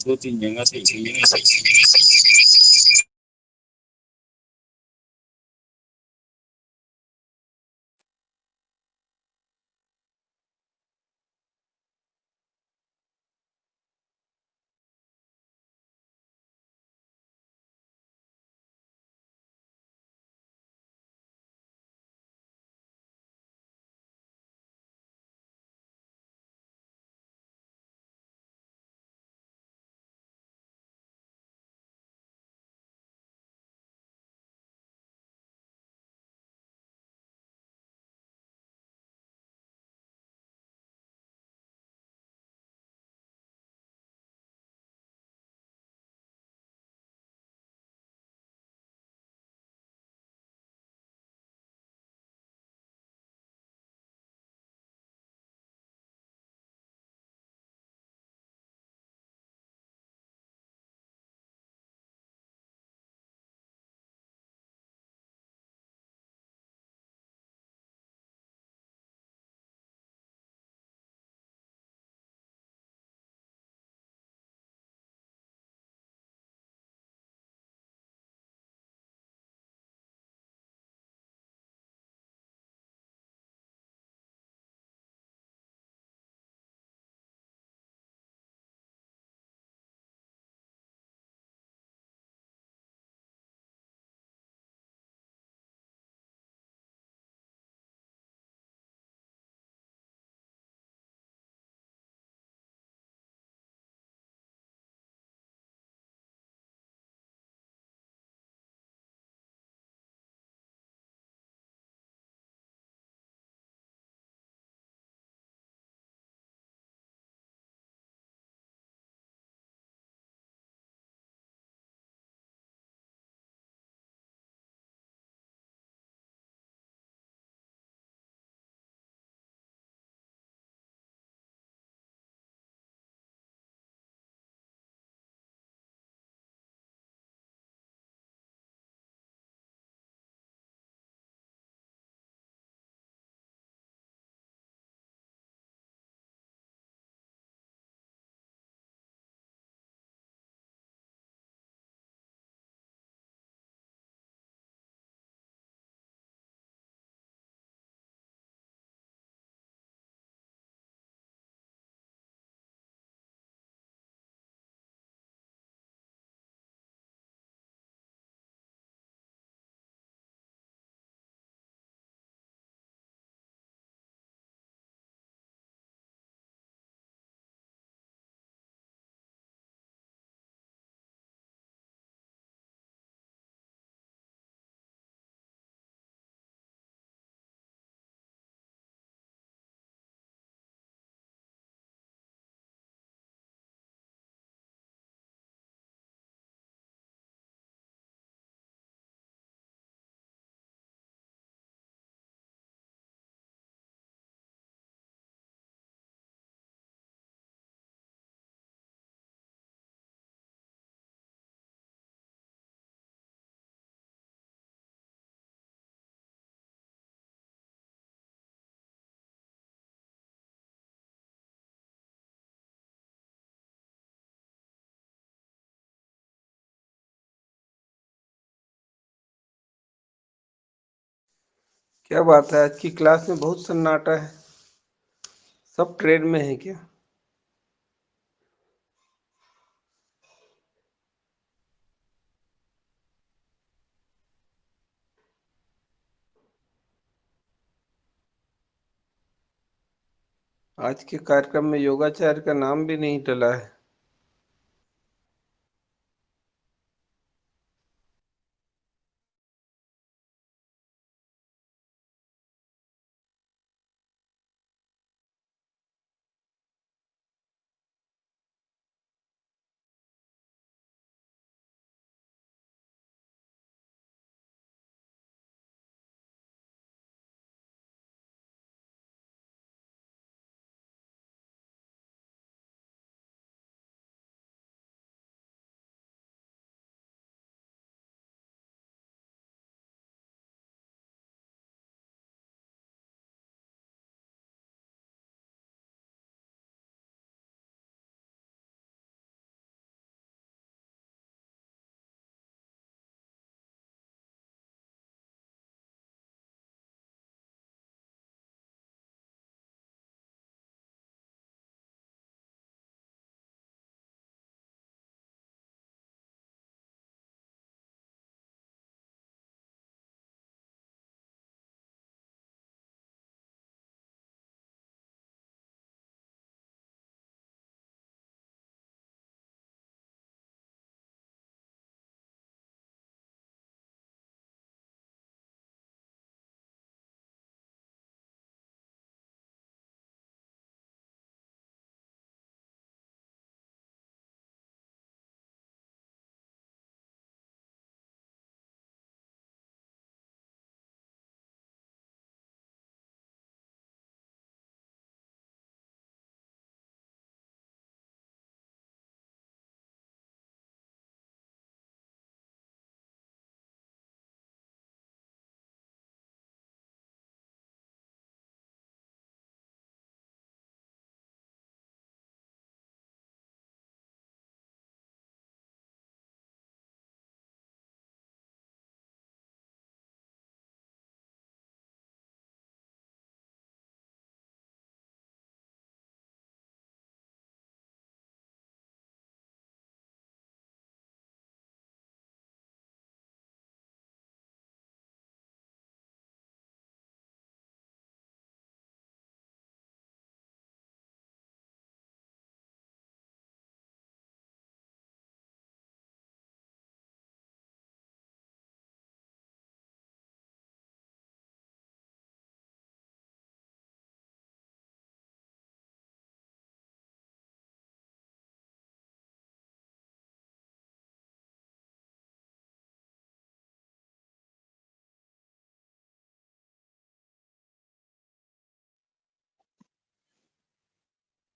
2-3 जगह सही थी। क्या बात है, आज की क्लास में बहुत सन्नाटा है। सब ट्रेड में है क्या? आज के कार्यक्रम में योगाचार्य का नाम भी नहीं टला है।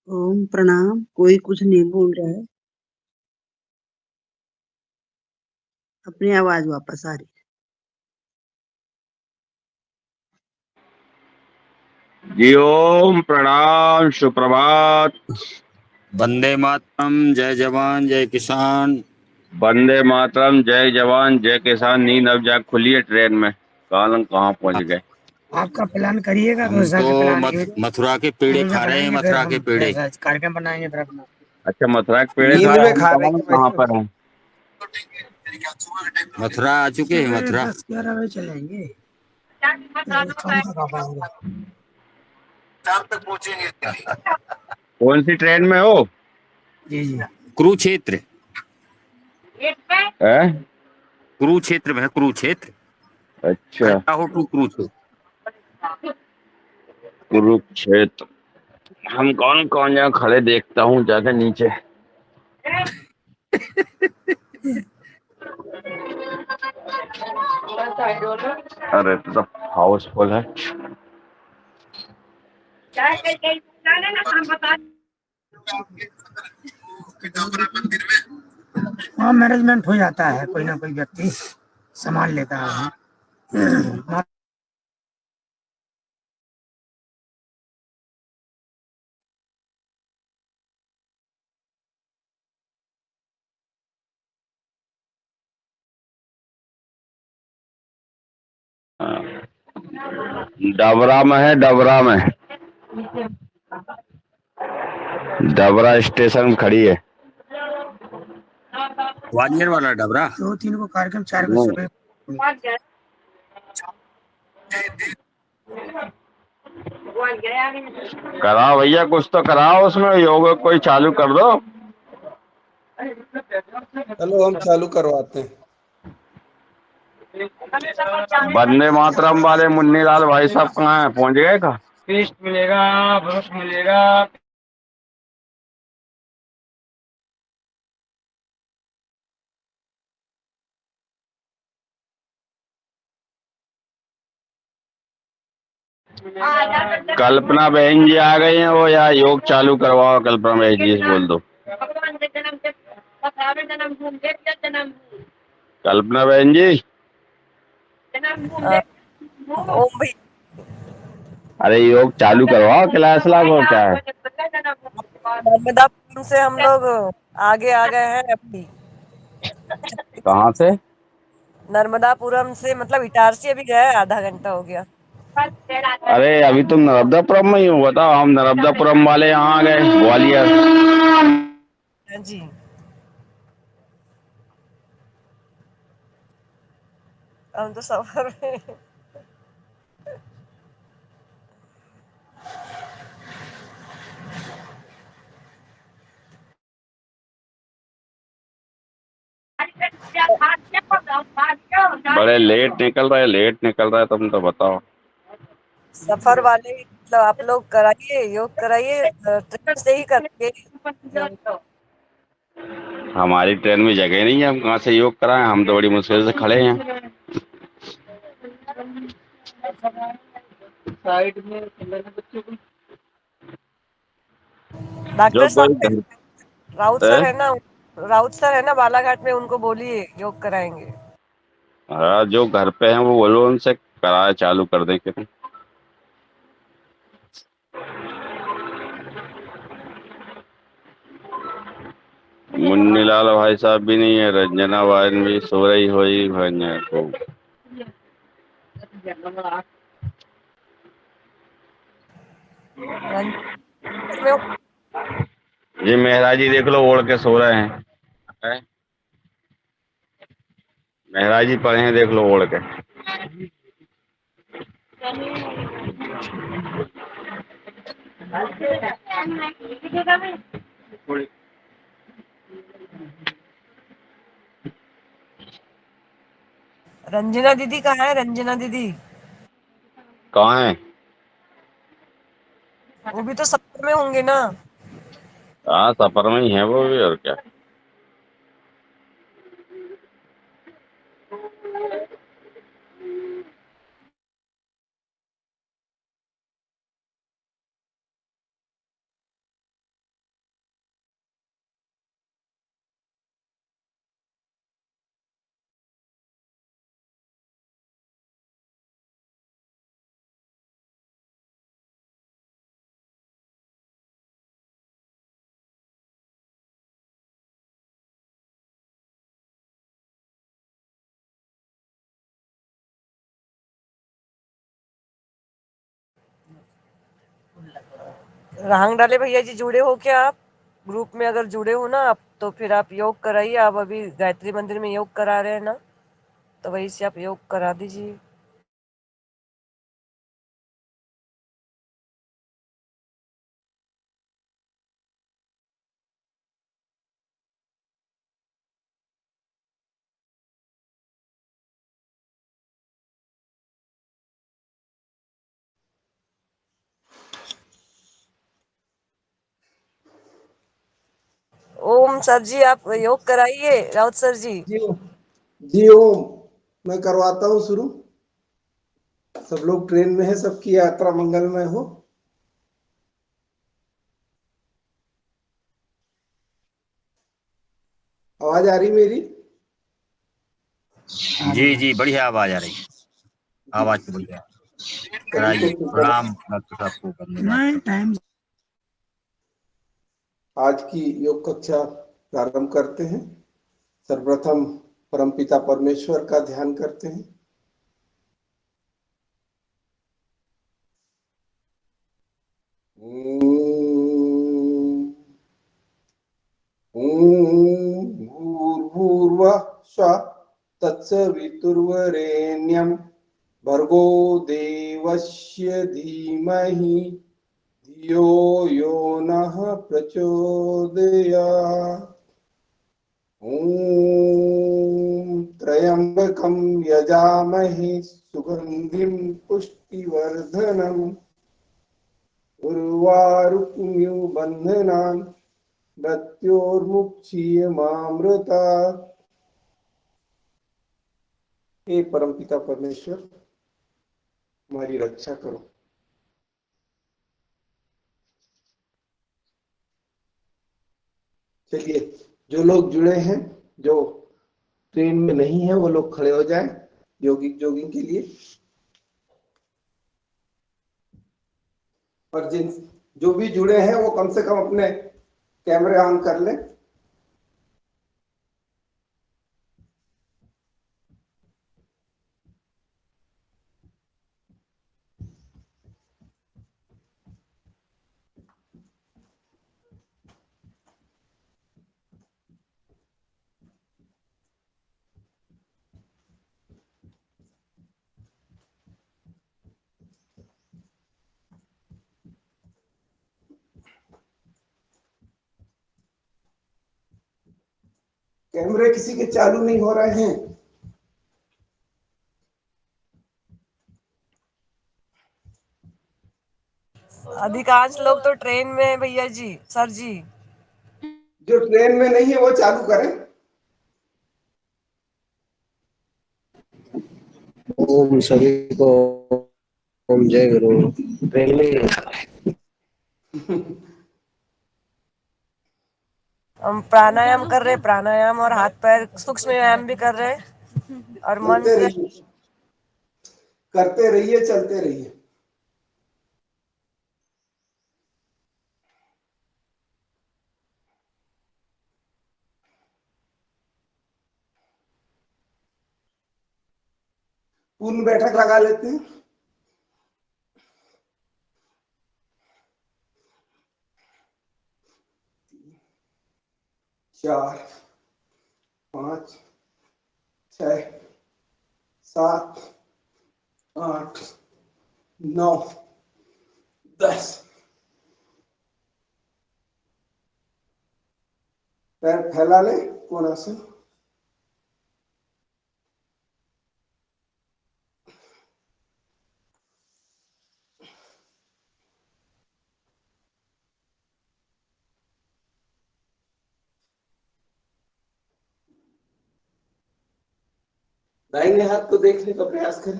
ओम प्रणाम। कोई कुछ नहीं बोल रहा है। अपनी आवाज वापस आ रही जी ओम प्रणाम सुप्रभात। वंदे मातरम, जय जवान जय किसान। वंदे मातरम, जय जवान जय किसान। नींद अब जाग खुली है ट्रेन में। कालन कहाँ पहुंच गए। आपका प्लान करिएगा तो हम हिसाब तो से प्लान नहीं होगा। मथुरा के पेड़े रोजा खा रहे हैं, बनाएंगे फिर मथुरा के हम पेड़े। ऐसा कार्यक्रम बनाएंगे फिर अपना। अच्छा, मथुरा के है। पेड़े खा नींद रहे में हैं। हम खा रहे कालन क्या भाई कहाँ साहब? पर हैं। मथुरा आ चुके हैं, सुबह मथुरा। 10-11 बजे चलेंगे, शाम तक आ पाएंगे। कौन सी ट्रेन में हो? जी जी। कुरुक्षेत्र। है? कुरुक्षेत्र में है, कुरुक्षेत्र। अच्छा, खड़ा हो टू कुरुक्षेत्र। कुरुक्षेत्र। हम कौन कौन यहाँ खड़े देखता हूँ जाके नीचे। अरे तो हाउसफुल है। हाँ, मैनेजमेंट हो जाता है, कोई ना कोई व्यक्ति संभाल लेता है। डबरा में है, डबरा में। डबरा स्टेशन में खड़ी है। ग्वालियर वाला डबरा। 2-3 को कार्यक्रम 4 बजे हम्म। सुबह। कराओ भैया, कुछ तो कराओ उसमें। योग कोई चालू कर दो। चलो हम चालू करवाते हैं। वंदे मातरम वाले मुन्नी लाल भाई साहब कहाँ हैं? पहुंच गए का? पेस्ट मिलेगा, ब्रश मिलेगा। कल्पना बहन जी आ गई हैं वो, या योग चालू करवाओ। कल्पना बहन जी से बोल दो। कल्पना बहन जी। ओम भाई, अरे योग चालू करवाओ, क्लास लागो क्या है। नर्मदापुरम से हम लोग आगे आ गए हैं अभी। कहाँ से? नर्मदापुरम से मतलब इटारसी अभी गया है, आधा घंटा हो गया। अरे अभी तुम नर्मदापुरम में ही हो? बताओ, हम नर्मदापुरम वाले यहाँ आ गए, ग्वालियर। हाँ जी। हम तो सफर में। बड़े लेट निकल रहा है, लेट निकल रहा है। तुम तो बताओ। सफर वाले मतलब आप लोग कराइए, योग कराइए, ट्रेन से ही करेंगे योग। हमारी ट्रेन में जगह नहीं है, हम कहाँ से योग कराएं। हम तो बड़ी मुश्किल से खड़े हैं। जो डॉक्टर कोई साहब है, राउत सर है ना, राउत सर है ना बालाघाट में, उनको बोलिए योग कराएंगे। हाँ, जो घर पे हैं वो बोलो उनसे कराए, चालू कर दें कि मुन्नीलाल भाई साहब भी नहीं है, रंजना बहन भी सो रही हुई भैया को। रंजीत में ये मेहरा जी देख लो, ओढ़ के सो रहे हैं। मेहरा जी पड़े हैं, देख लो ओढ़ के। रंजना दीदी कहाँ है? रंजना दीदी कहाँ है? वो भी तो सफर में होंगे ना। हाँ, सफर में ही है वो भी, और क्या। रहांग डाले भैया जी, जुड़े हो क्या आप ग्रुप में? अगर जुड़े हो ना आप तो फिर आप योग कराइए। आप अभी गायत्री मंदिर में योग करा रहे हैं ना, तो वहीं से आप योग करा दीजिए। ओम सर जी, आप योग कराइए, राउत सर जी। जी ओम, मैं करवाता हूँ शुरू। सब लोग ट्रेन में है, सबकी यात्रा मंगलमय हो। आवाज आ रही मेरी? जी जी, बढ़िया आवाज आ रही है। आवाज तो बढ़िया है। कराइए। प्रणाम डॉक्टर साहब को करने नहीं बात। टाइम आज की योग कक्षा प्रारंभ करते हैं। सर्वप्रथम परमपिता परमेश्वर का ध्यान करते हैं। भूर्भुवः स्वः तत्सवितुर्वरेण्यं भर्गो देवस्य धीमहि धियो यो नः प्रचोदयात्। ॐ त्र्यम्बकं यजामहे सुगन्धिं पुष्टिवर्धनम् उर्वारुकमिव बन्धनान् मृत्योर्मुक्षीयमामृतात्। हे परमपिता परमेश्वर, हमारी रक्षा करो। चलिए, जो लोग जुड़े हैं, जो ट्रेन में नहीं है, वो लोग खड़े हो जाएं योगिक जोगिंग के लिए। और जिन जो भी जुड़े हैं वो कम से कम अपने कैमरे ऑन कर लें। कैमरे किसी के चालू नहीं हो रहे हैं। अधिकांश लोग तो ट्रेन में है भैया जी, सर जी। जो ट्रेन में नहीं है वो चालू करें। ओम सभी को ओम जय गुरु। ट्रेन में हम प्राणायाम कर रहे, प्राणायाम और हाथ पैर सूक्ष्म व्यायाम भी कर रहे, और मन चलते से रहिए, करते रहिए, चलते रहिए। पूर्ण बैठक लगा लेते हैं। 4, 5, 6, 7, 8, 9, 10। पैर फैला ले, कोणासन। दाहिने हाथ को देखने का प्रयास करें।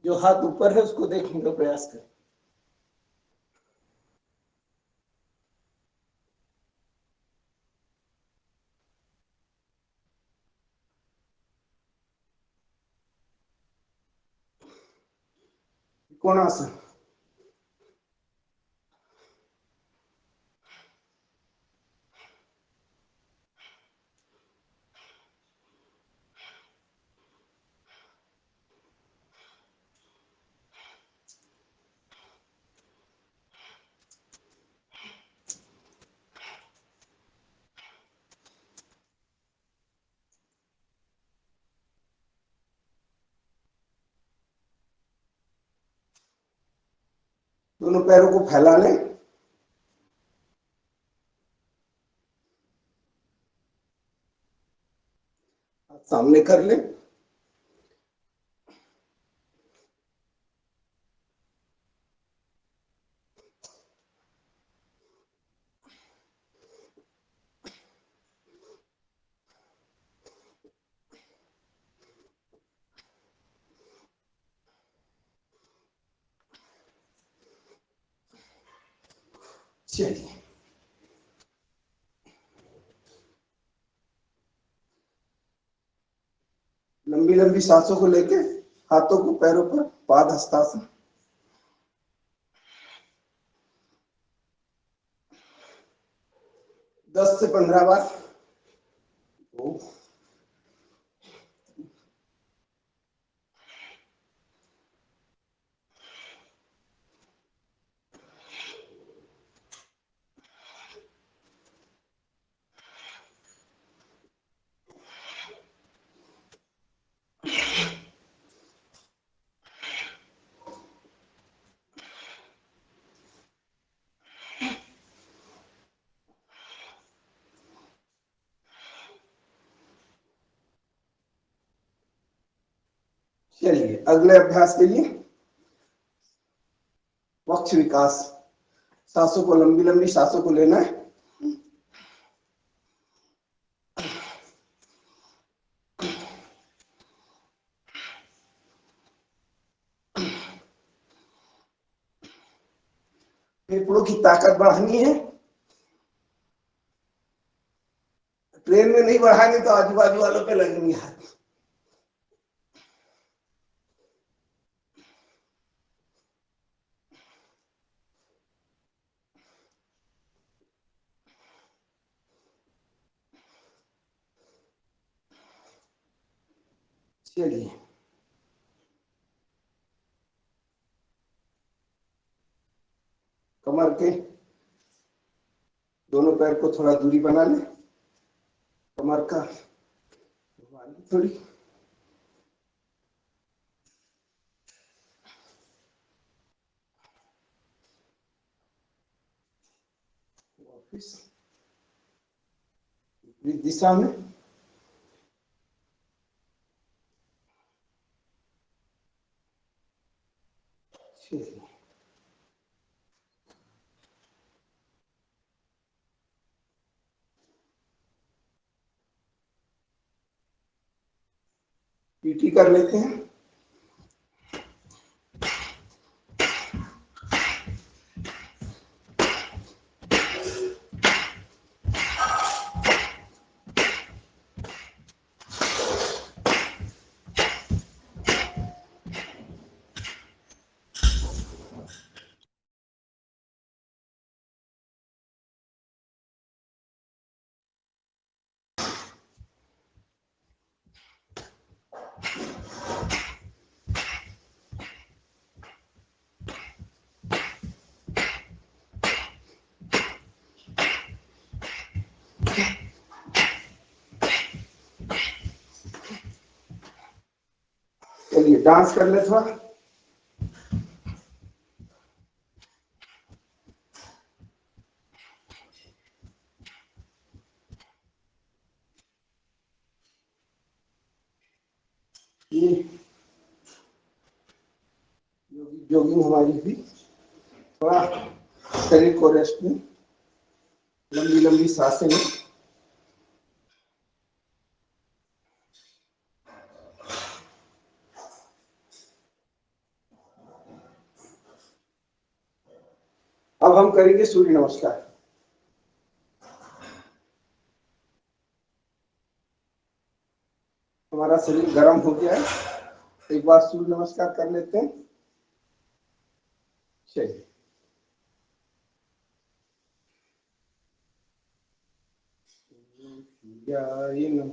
जो हाथ ऊपर है उसको देखने का प्रयास करें। कोणासन। दोनों पैरों को फैला लें। हाथ सामने कर लें। चलिए, लंबी लंबी सांसों को लेके हाथों को पैरों पर पाद हस्तासन। 10 से 15 बार। 2, चलिए अगले अभ्यास के लिए वक्ष विकास। सांसों को लंबी लंबी सांसों को लेना है। फेफड़ों की ताकत बढ़ानी है। ट्रेन में नहीं बढ़ाएंगे तो आजू बाजू वालों पे लगेंगे हाथ। चलिए, कमर के दोनों पैर को थोड़ा दूरी बना लें। कमर का थोड़ी वापिस विपरीत दिशा में। चलिए, पीटी कर लेते हैं। चलिए डांस कर ले थोड़ा। ये जॉगिंग हमारी भी थोड़ा शरीर को रेस्ट में, लंबी लंबी सांसें लें। अब हम करेंगे सूर्य नमस्कार। हमारा शरीर गर्म हो गया है। एक बार सूर्य नमस्कार कर लेते हैं। चलिए, ये नो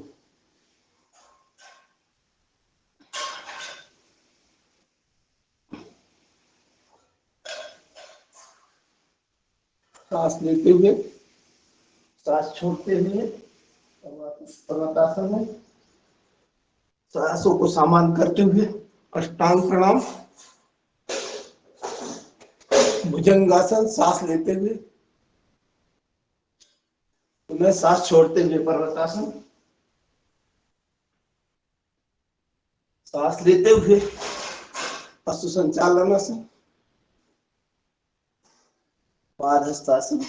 सांस लेते हुए, सांस छोड़ते हुए पर्वतासन में, सांसों को सामान करते हुए अष्टांग प्रणाम। भुजंगासन, सांस लेते हुए, पुनः सांस छोड़ते हुए पर्वतासन, सांस लेते हुए पशु संचालनासन, पादहस्तासन,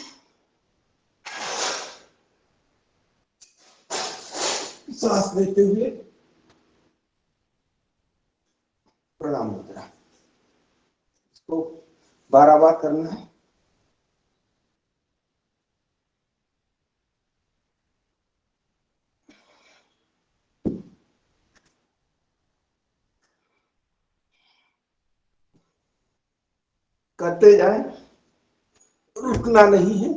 सांस लेते हुए प्रणाम मुद्रा। इसको 12 बार करना है। करते जाए, रुकना नहीं है।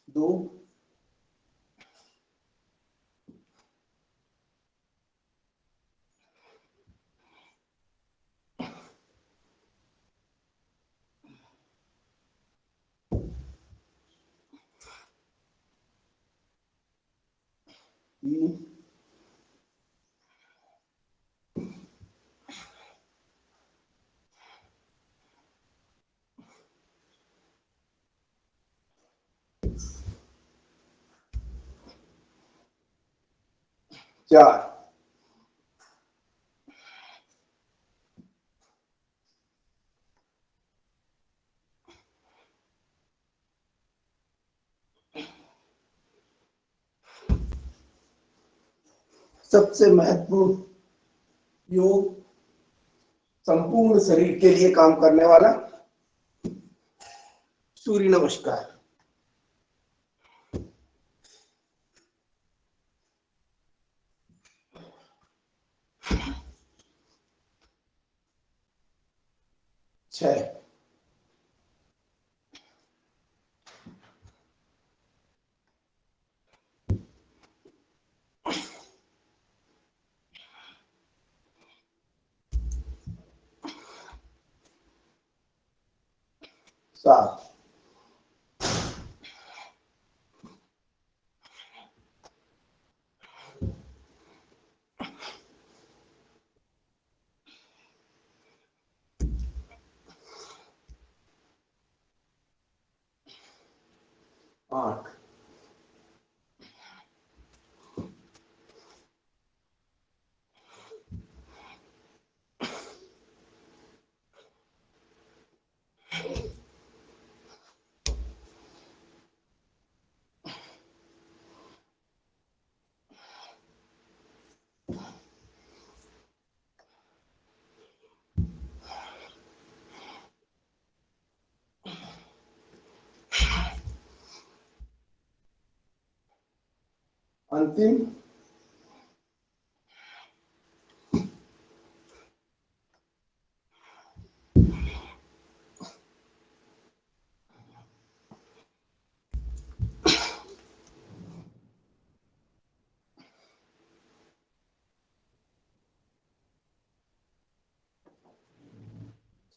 दो, तीन, 4, सबसे महत्वपूर्ण योग, संपूर्ण शरीर के लिए काम करने वाला सूर्य नमस्कार। छह, 7, 8, अंतिम,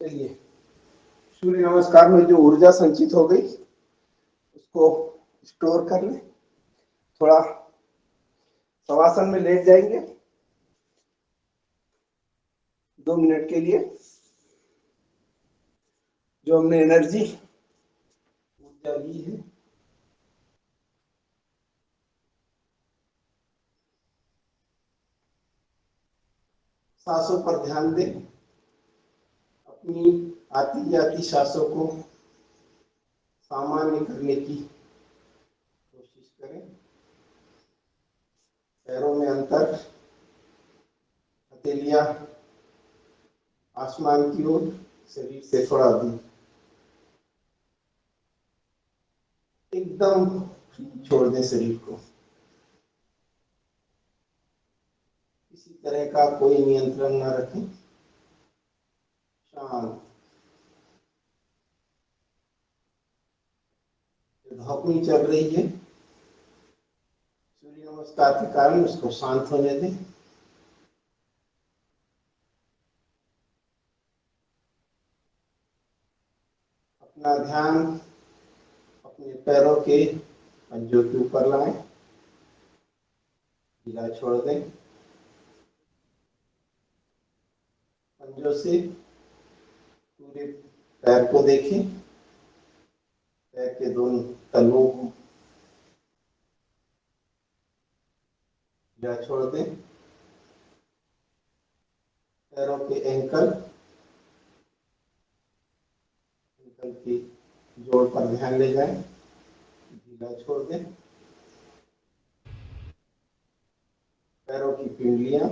चलिए सूर्य नमस्कार में जो ऊर्जा संचित हो गई उसको स्टोर कर ले। थोड़ा शवासन में लेट जाएंगे 2 मिनट के लिए। जो हमने एनर्जी ऊर्जा ली है सांसों पर ध्यान दें। अपनी आती जाती सांसों को सामान्य करने की कोशिश करें। पैरों में अंतर, हथेलियां आसमान की ओर, शरीर से थोड़ा दूर, एकदम छोड़ दें शरीर को। किसी तरह का कोई नियंत्रण न रखें। शांत। धौपनी चल रही है सूर्य नमस्कार के कारण, उसको शांत होने दें। अपना ध्यान अपने पैरों के पंजों के ऊपर लाएं, ढीला छोड़ दें। पंजों से पूरे पैर को देखें, पैर के दोनों तलवों को ढीला छोड़ दें। पैरों के एंकल की जोड़ पर ध्यान ले जाएं, ढीला छोड़ दें। पैरों की पिंडलियां,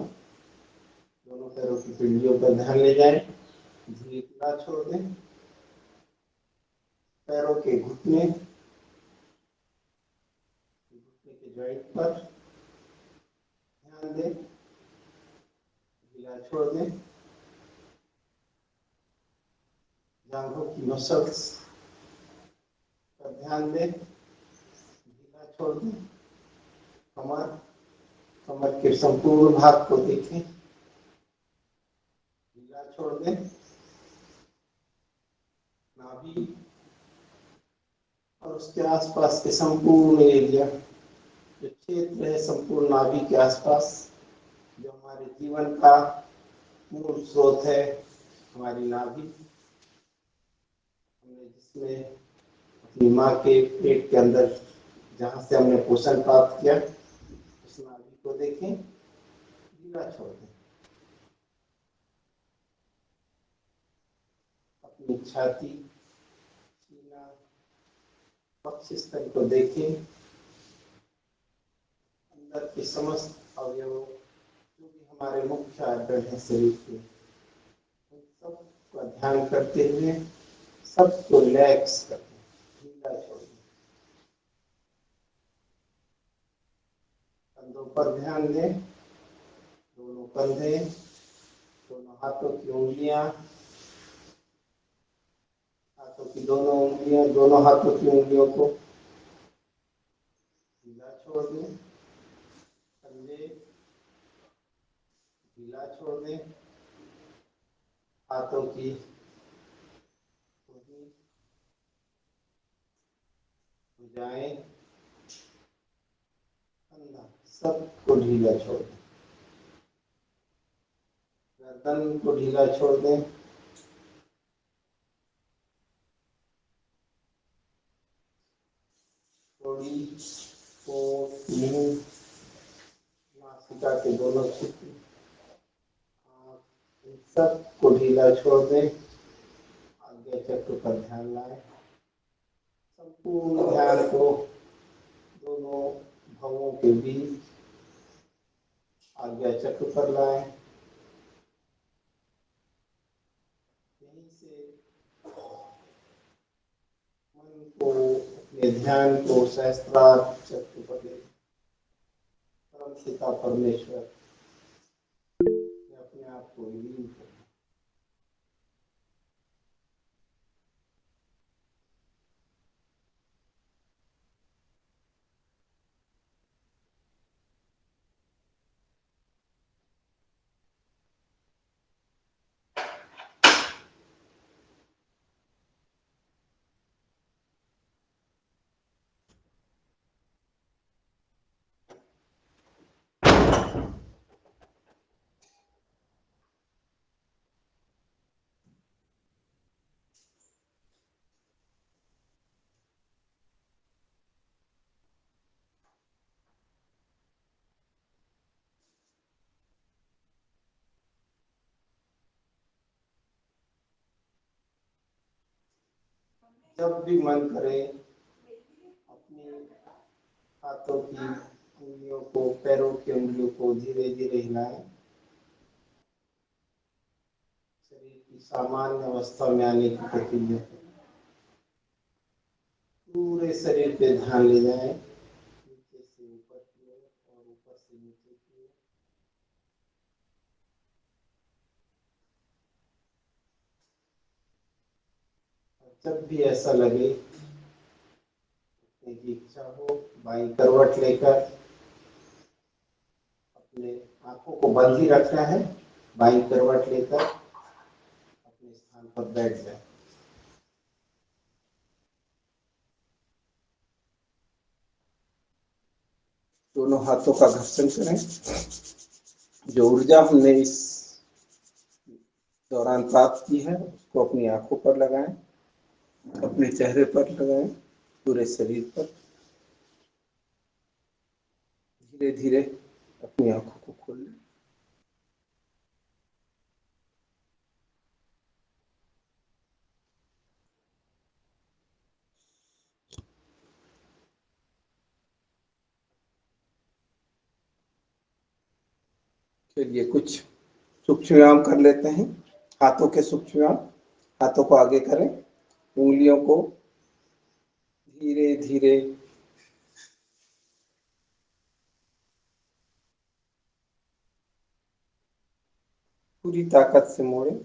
दोनों पैरों की पिंडलियों पर ध्यान ले जाएं, ढीला छोड़ दें। पैरों के घुटने के जॉइंट पर ध्यान दें, ढीला छोड़ दें। जांघों की मसल्स पर ध्यान दें, ढीला छोड़ दें। कमर के संपूर्ण भाग को देखें, ढीला छोड़ दें। नाभि और उसके आसपास के संपूर्ण एरिया, जो क्षेत्र है संपूर्ण नाभि के आसपास, जो हमारे जीवन का मूल स्रोत है, हमारी नाभि, हमने जिसमें अपनी माँ के पेट के अंदर जहाँ से हमने पोषण प्राप्त किया, उस नाभि को देखें, ढीला छोड़ दें। अपनी छाती, सीना, वक्षस्थल को देखें, अंदर के समस्त अवयवों, जो भी हमारे मुख्य आर्गन है शरीर के, उन सब का ध्यान करते हुए सबको रिलैक्स करते, ढीला छोड़ दें। कंधों पर ध्यान दें, दोनों कंधे, दोनों हाथों की उंगलियां, हाथों की दोनों उंगलियां, दोनों हाथों की उंगलियों को ढीला छोड़ दें। कंधे ढीला छोड़ दें। हाथों की भुजाएं, कंधा, सबको ढीला छोड़ दें। गर्दन को ढीला छोड़ दें। थोड़ी पोट, मुंह, नासिका के दोनों क्षेत्र, आँख, इन सबको ढीला छोड़ दें। आज्ञा चक्र पर ध्यान लाएं। संपूर्ण ध्यान को दोनों भवों के बीच आज्ञा चक्र पर लाएं। यहीं से मन को, अपने ध्यान को सहस्त्रार चक्र पर ले, परम पिता परमेश्वर अपने आप को लीन करें। जब भी मन करे अपनी हाथों की उंगलियों को, पैरों की उंगलियों को धीरे धीरे हिलाएं। शरीर की सामान्य अवस्था में आने की प्रक्रिया करें। पूरे शरीर पे ध्यान ले जाएं, नीचे से ऊपर की ओर और ऊपर से नीचे की ओर। जब भी ऐसा लगे की इच्छा हो, बाईं करवट लेकर अपने आंखों को बंद ही रखना है, बाईं करवट लेकर अपने स्थान पर बैठ जाए। दोनों हाथों का घर्षण करें। जो ऊर्जा हमने इस दौरान प्राप्त की है उसको अपनी आंखों पर लगाएं, अपने चेहरे पर लगाएं, पूरे शरीर पर। धीरे धीरे अपनी आंखों को खोल लें। चलिए कुछ सूक्ष्म व्यायाम कर लेते हैं। हाथों के सूक्ष्म व्यायाम। हाथों को आगे करें, उंगलियों को धीरे धीरे पूरी ताकत से मोड़ें।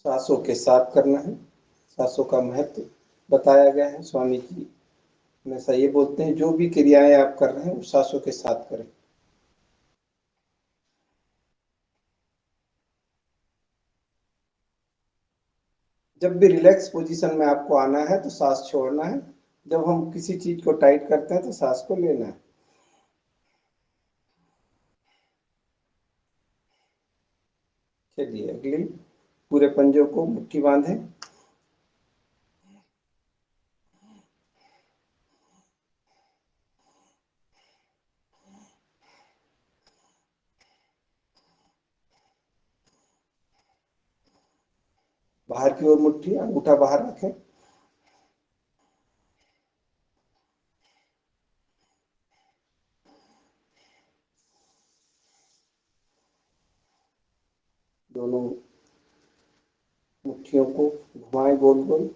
सांसों के साथ करना है। सांसों का महत्व बताया गया है। स्वामी जी हमेशा ये बोलते हैं जो भी क्रियाएं आप कर रहे हैं वो सांसों के साथ करें। जब भी रिलैक्स पोजीशन में आपको आना है तो सांस छोड़ना है। जब हम किसी चीज को टाइट करते हैं तो सांस को लेना है। चलिए अगली, पूरे पंजों को मुट्ठी बांधें। बाहर की ओर मुट्ठी, अंगूठा बाहर रखें। दोनों मुट्ठियों को घुमाएं गोल गोल।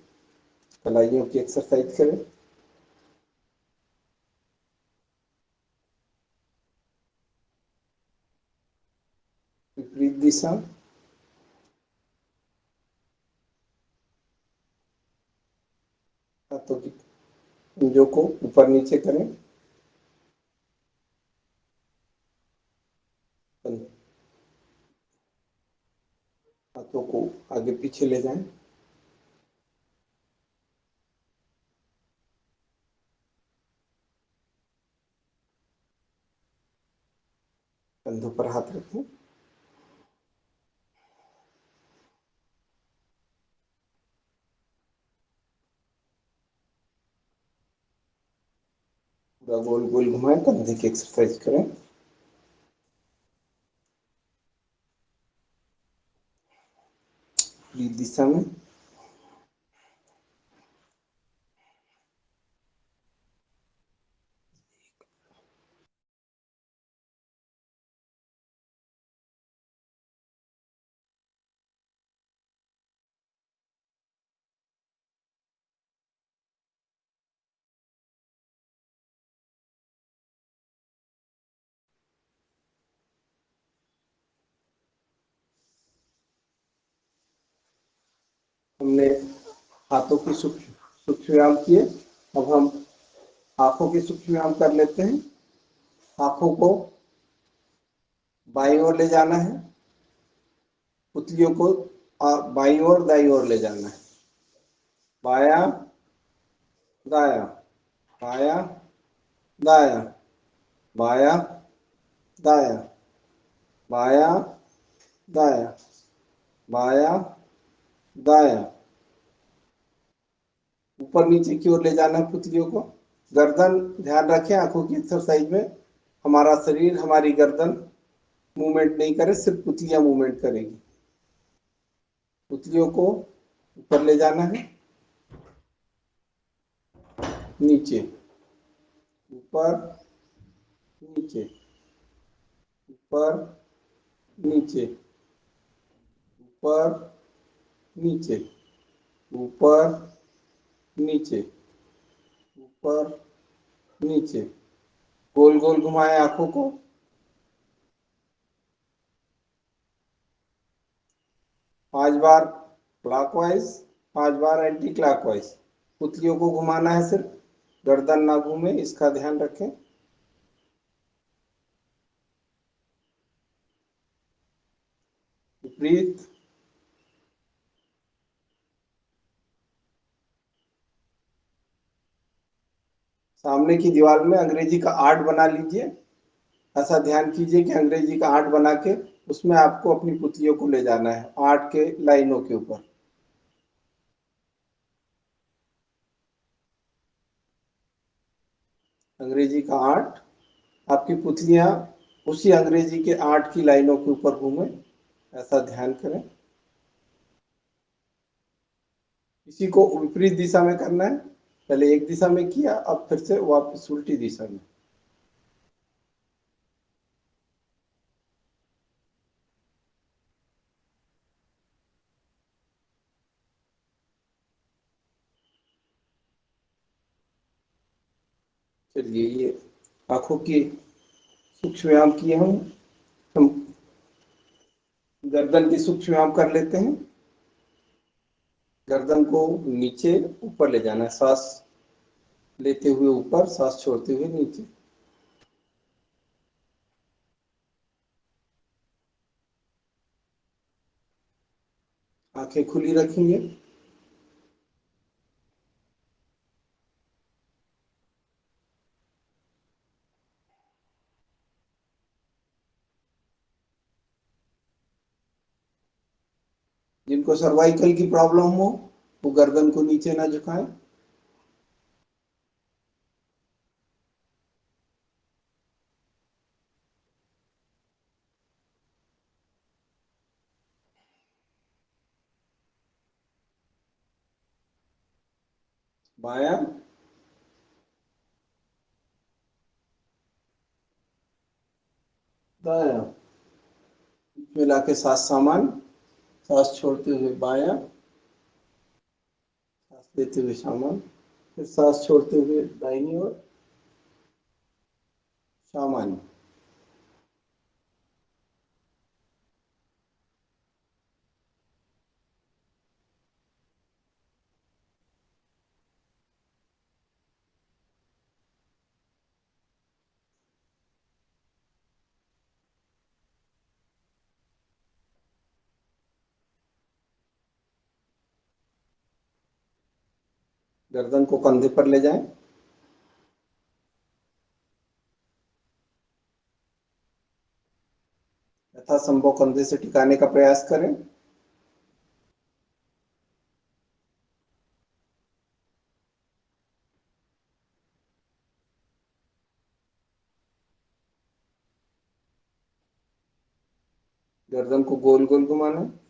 कलाइयों की एक्सरसाइज करें। विपरीत दिशा। हाथों की पंजों को ऊपर नीचे करें। हाथों को आगे पीछे ले जाएं। कंधों पर हाथ रखें। पूरा गोल गोल घुमाएं, कंधे की एक्सरसाइज करें। विपरीत दिशा में। हमने हाथों की सूक्ष्म व्यायाम किए। अब हम आंखों की सूक्ष्म व्यायाम कर लेते हैं। आंखों को बाईं ओर ले जाना है। पुतलियों को बाईं ओर दाईं ओर ले जाना है। बाया दाया, बाया दाया, बाया दाया, बाया दाया, बाया दाया। ऊपर नीचे की ओर ले जाना है पुतलियों को। गर्दन ध्यान रखें आंखों की एक्सरसाइज में। हमारा शरीर, हमारी गर्दन मूवमेंट नहीं करे, सिर्फ पुतलियां मूवमेंट करेगी। पुतलियों को ऊपर ले जाना है, नीचे, ऊपर नीचे, ऊपर नीचे, ऊपर नीचे, ऊपर नीचे, ऊपर नीचे। गोल गोल घुमाएं आंखों को। 5 बार क्लॉकवाइज, 5 बार एंटी क्लॉकवाइज। पुतलियों को घुमाना है सिर्फ, गर्दन ना घूमे, इसका ध्यान रखें। विपरीत। सामने की दीवार में अंग्रेजी का 8 बना लीजिए। ऐसा ध्यान कीजिए कि अंग्रेजी का 8 बना के उसमें आपको अपनी पुतलियों को ले जाना है 8 के लाइनों के ऊपर। अंग्रेजी का 8, आपकी पुतलियां उसी अंग्रेजी के 8 की लाइनों के ऊपर घूमे, ऐसा ध्यान करें। इसी को विपरीत दिशा में करना है, पहले एक दिशा में किया, अब फिर से वापस उल्टी दिशा में। चलिए, ये आंखों की सूक्ष्म व्यायाम किए हम गर्दन की सूक्ष्म व्यायाम कर लेते हैं। गर्दन को नीचे ऊपर ले जाना है, सांस लेते हुए ऊपर, सांस छोड़ते हुए नीचे। आंखें खुली रखेंगे। जिनको सर्वाइकल की प्रॉब्लम हो वो गर्दन को नीचे ना झुकाएं। बायां, दायां, मिला के सांस सामान, सांस छोड़ते हुए बायां, सांस लेते हुए सामान, फिर सांस छोड़ते हुए दाहिनी ओर, सामान्य। गर्दन को कंधे पर ले जाएं। यथासंभव कंधे से टिकाने का प्रयास करें। गर्दन को गोल गोल घुमाना है।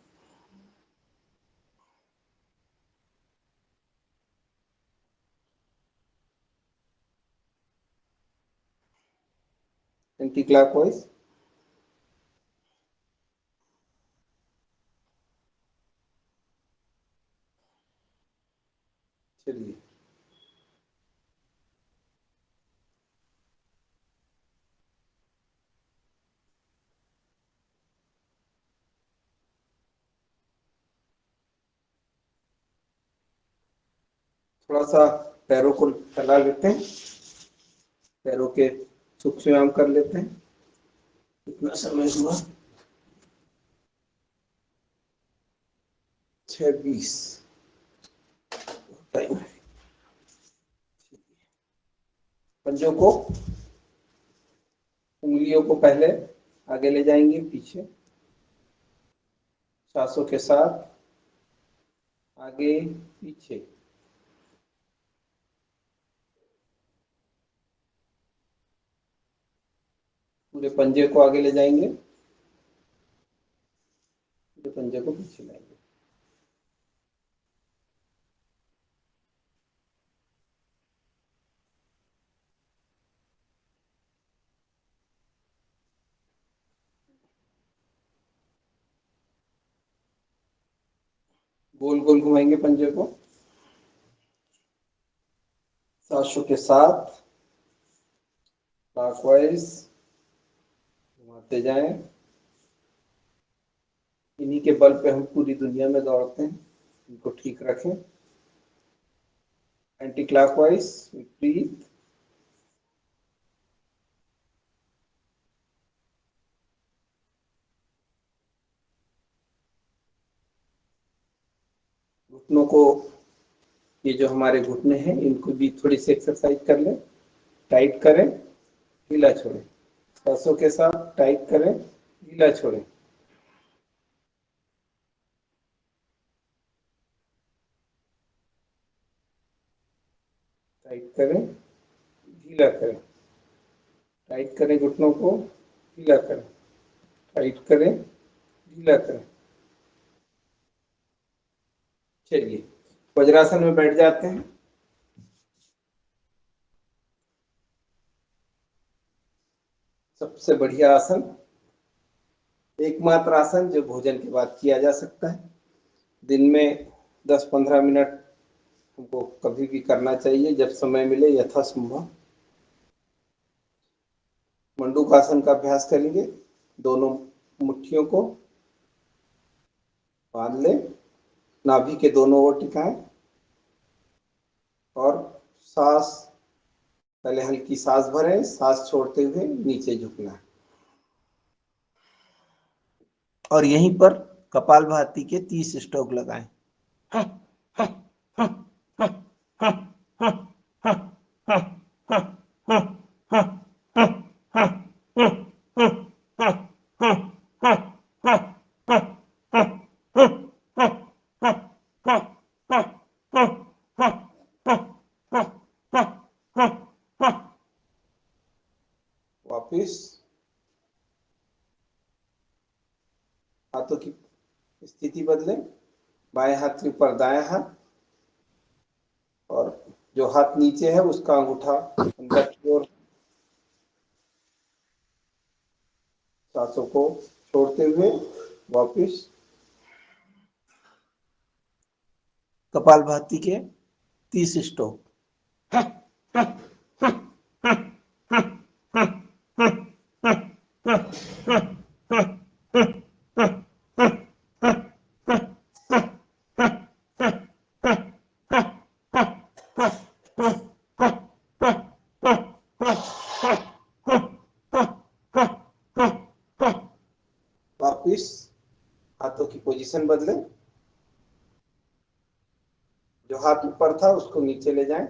Anti clockwise. चलिए, थोड़ा सा पैरों को फैला लेते हैं, पैरों के सूक्ष्म व्यायाम कर लेते हैं। कितना समय हुआ? 6:20 टाइम है। पंजों को, उंगलियों को पहले आगे ले जाएंगे, पीछे, सांसों के साथ आगे पीछे। पूरे पंजे को आगे ले जाएंगे, पूरे पंजे को पीछे लाएंगे। गोल गोल घुमाएंगे पंजे को, सांसों के साथ क्लॉकवाइज घुमाते जाएं। इन्हीं के बल पे हम पूरी दुनिया में दौड़ते हैं। इनको ठीक रखें। एंटी क्लॉकवाइज, विपरीत, घुटनों को, ये जो हमारे घुटने हैं इनको भी थोड़ी सी एक्सरसाइज कर लें। टाइट करें, ढीला छोड़ें। सांसों के साथ टाइट करें, ढीला छोड़ें। टाइट करें, ढीला करें, टाइट करें, घुटनों को ढीला करें, टाइट करें, ढीला करें। चलिए वज्रासन में बैठ जाते हैं। सबसे बढ़िया आसन, एकमात्र आसन जो भोजन के बाद किया जा सकता है। दिन में 10-15 मिनट हमको कभी भी करना चाहिए, जब समय मिले यथासंभव। मंडूकासन का अभ्यास करेंगे। दोनों मुट्ठियों को बांध लें, नाभि के दोनों ओर टिकाएं और सांस, पहले हल्की सांस भरें, सांस छोड़ते हुए नीचे झुकना है। और यहीं पर कपालभाति के 30 स्ट्रोक लगाएं। वापिस हाथों की स्थिति बदलें, बाएं हाथ के ऊपर दायां हाथ, और जो हाथ नीचे है उसका अंगूठा अंदर की ओर, सांसों को छोड़ते हुए वापिस कपालभाति के 30 स्ट्रोक। वापिस हाथों की पोजीशन बदलें, जो हाथ ऊपर था उसको नीचे ले जाएं।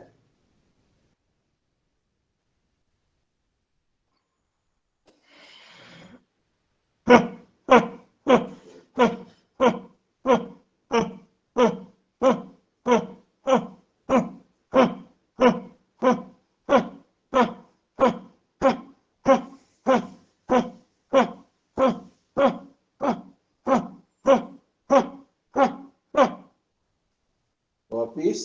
वापिस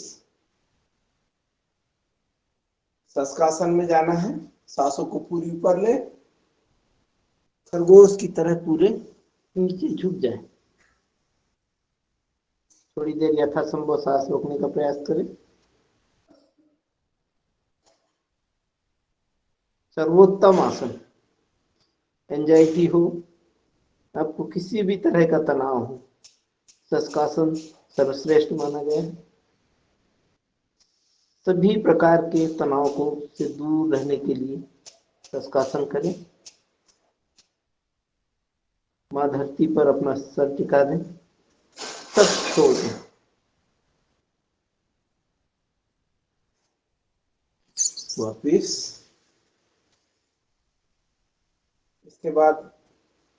शशकासन में जाना है। सांसों को पूरी ऊपर ले, खरगोश की तरह पूरे नीचे झुक जाए। थोड़ी देर यथासंभव सांस रोकने का प्रयास करें। सर्वोत्तम आसन, एंजाइटी हो, आपको किसी भी तरह का तनाव हो, शशकासन सर्वश्रेष्ठ माना गया है। सभी प्रकार के तनाव को से दूर रहने के लिए शशकासन करें। मां धरती पर अपना सर टिका दें, सब छोड़ दें। वापिस इसके बाद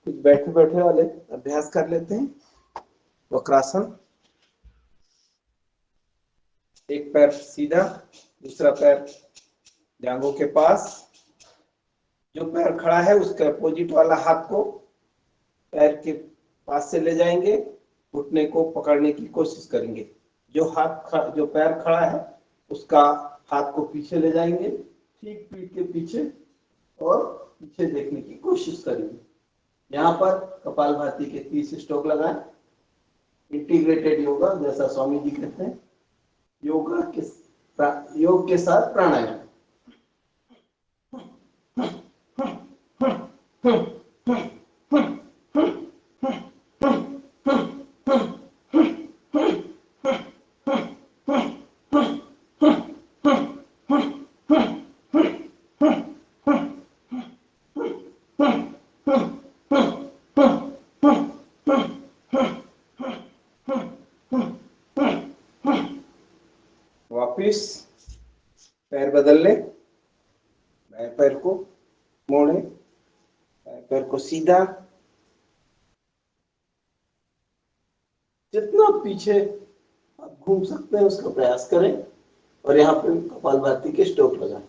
कुछ बैठे बैठे वाले अभ्यास कर लेते हैं। वक्रासन, एक पैर सीधा, दूसरा पैर जांघों के पास। जो पैर खड़ा है उसके अपोजिट वाला हाथ को पैर के पास से ले जाएंगे, घुटने को पकड़ने की कोशिश करेंगे। जो पैर खड़ा है उसका हाथ को पीछे ले जाएंगे, ठीक पीठ के पीछे, और पीछे देखने की कोशिश करेंगे। यहाँ पर कपालभाति के 30 स्ट्रोक लगाएं। इंटीग्रेटेड योगा, जैसा स्वामी जी कहते हैं, योग के साथ प्राणायाम। वापिस पैर बदल ले, बाएं पैर को मोड़े, बाएं पैर को सीधा, जितना पीछे आप घूम सकते हैं उसका प्रयास करें। और यहाँ पे कपालभाति के स्ट्रोक लगाएं।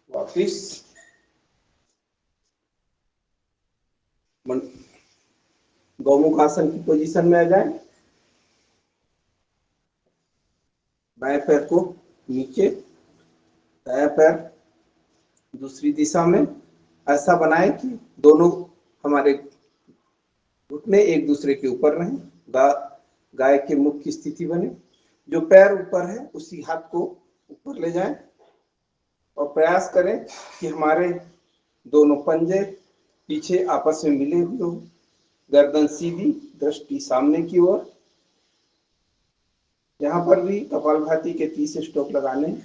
वापिस गौमुख आसन की पोजीशन में आ जाए। बाएं पैर को नीचे, दायां पैर दूसरी दिशा में, ऐसा बनाए कि दोनों हमारे घुटने एक दूसरे के ऊपर रहें। गाय के मुख की स्थिति बने। जो पैर ऊपर है उसी हाथ को ऊपर ले जाएं और प्रयास करें कि हमारे दोनों पंजे पीछे आपस में मिले हुए हो। गर्दन सीधी, दृष्टि सामने की ओर। यहाँ पर भी कपालभाति के 30 स्ट्रोक लगाने।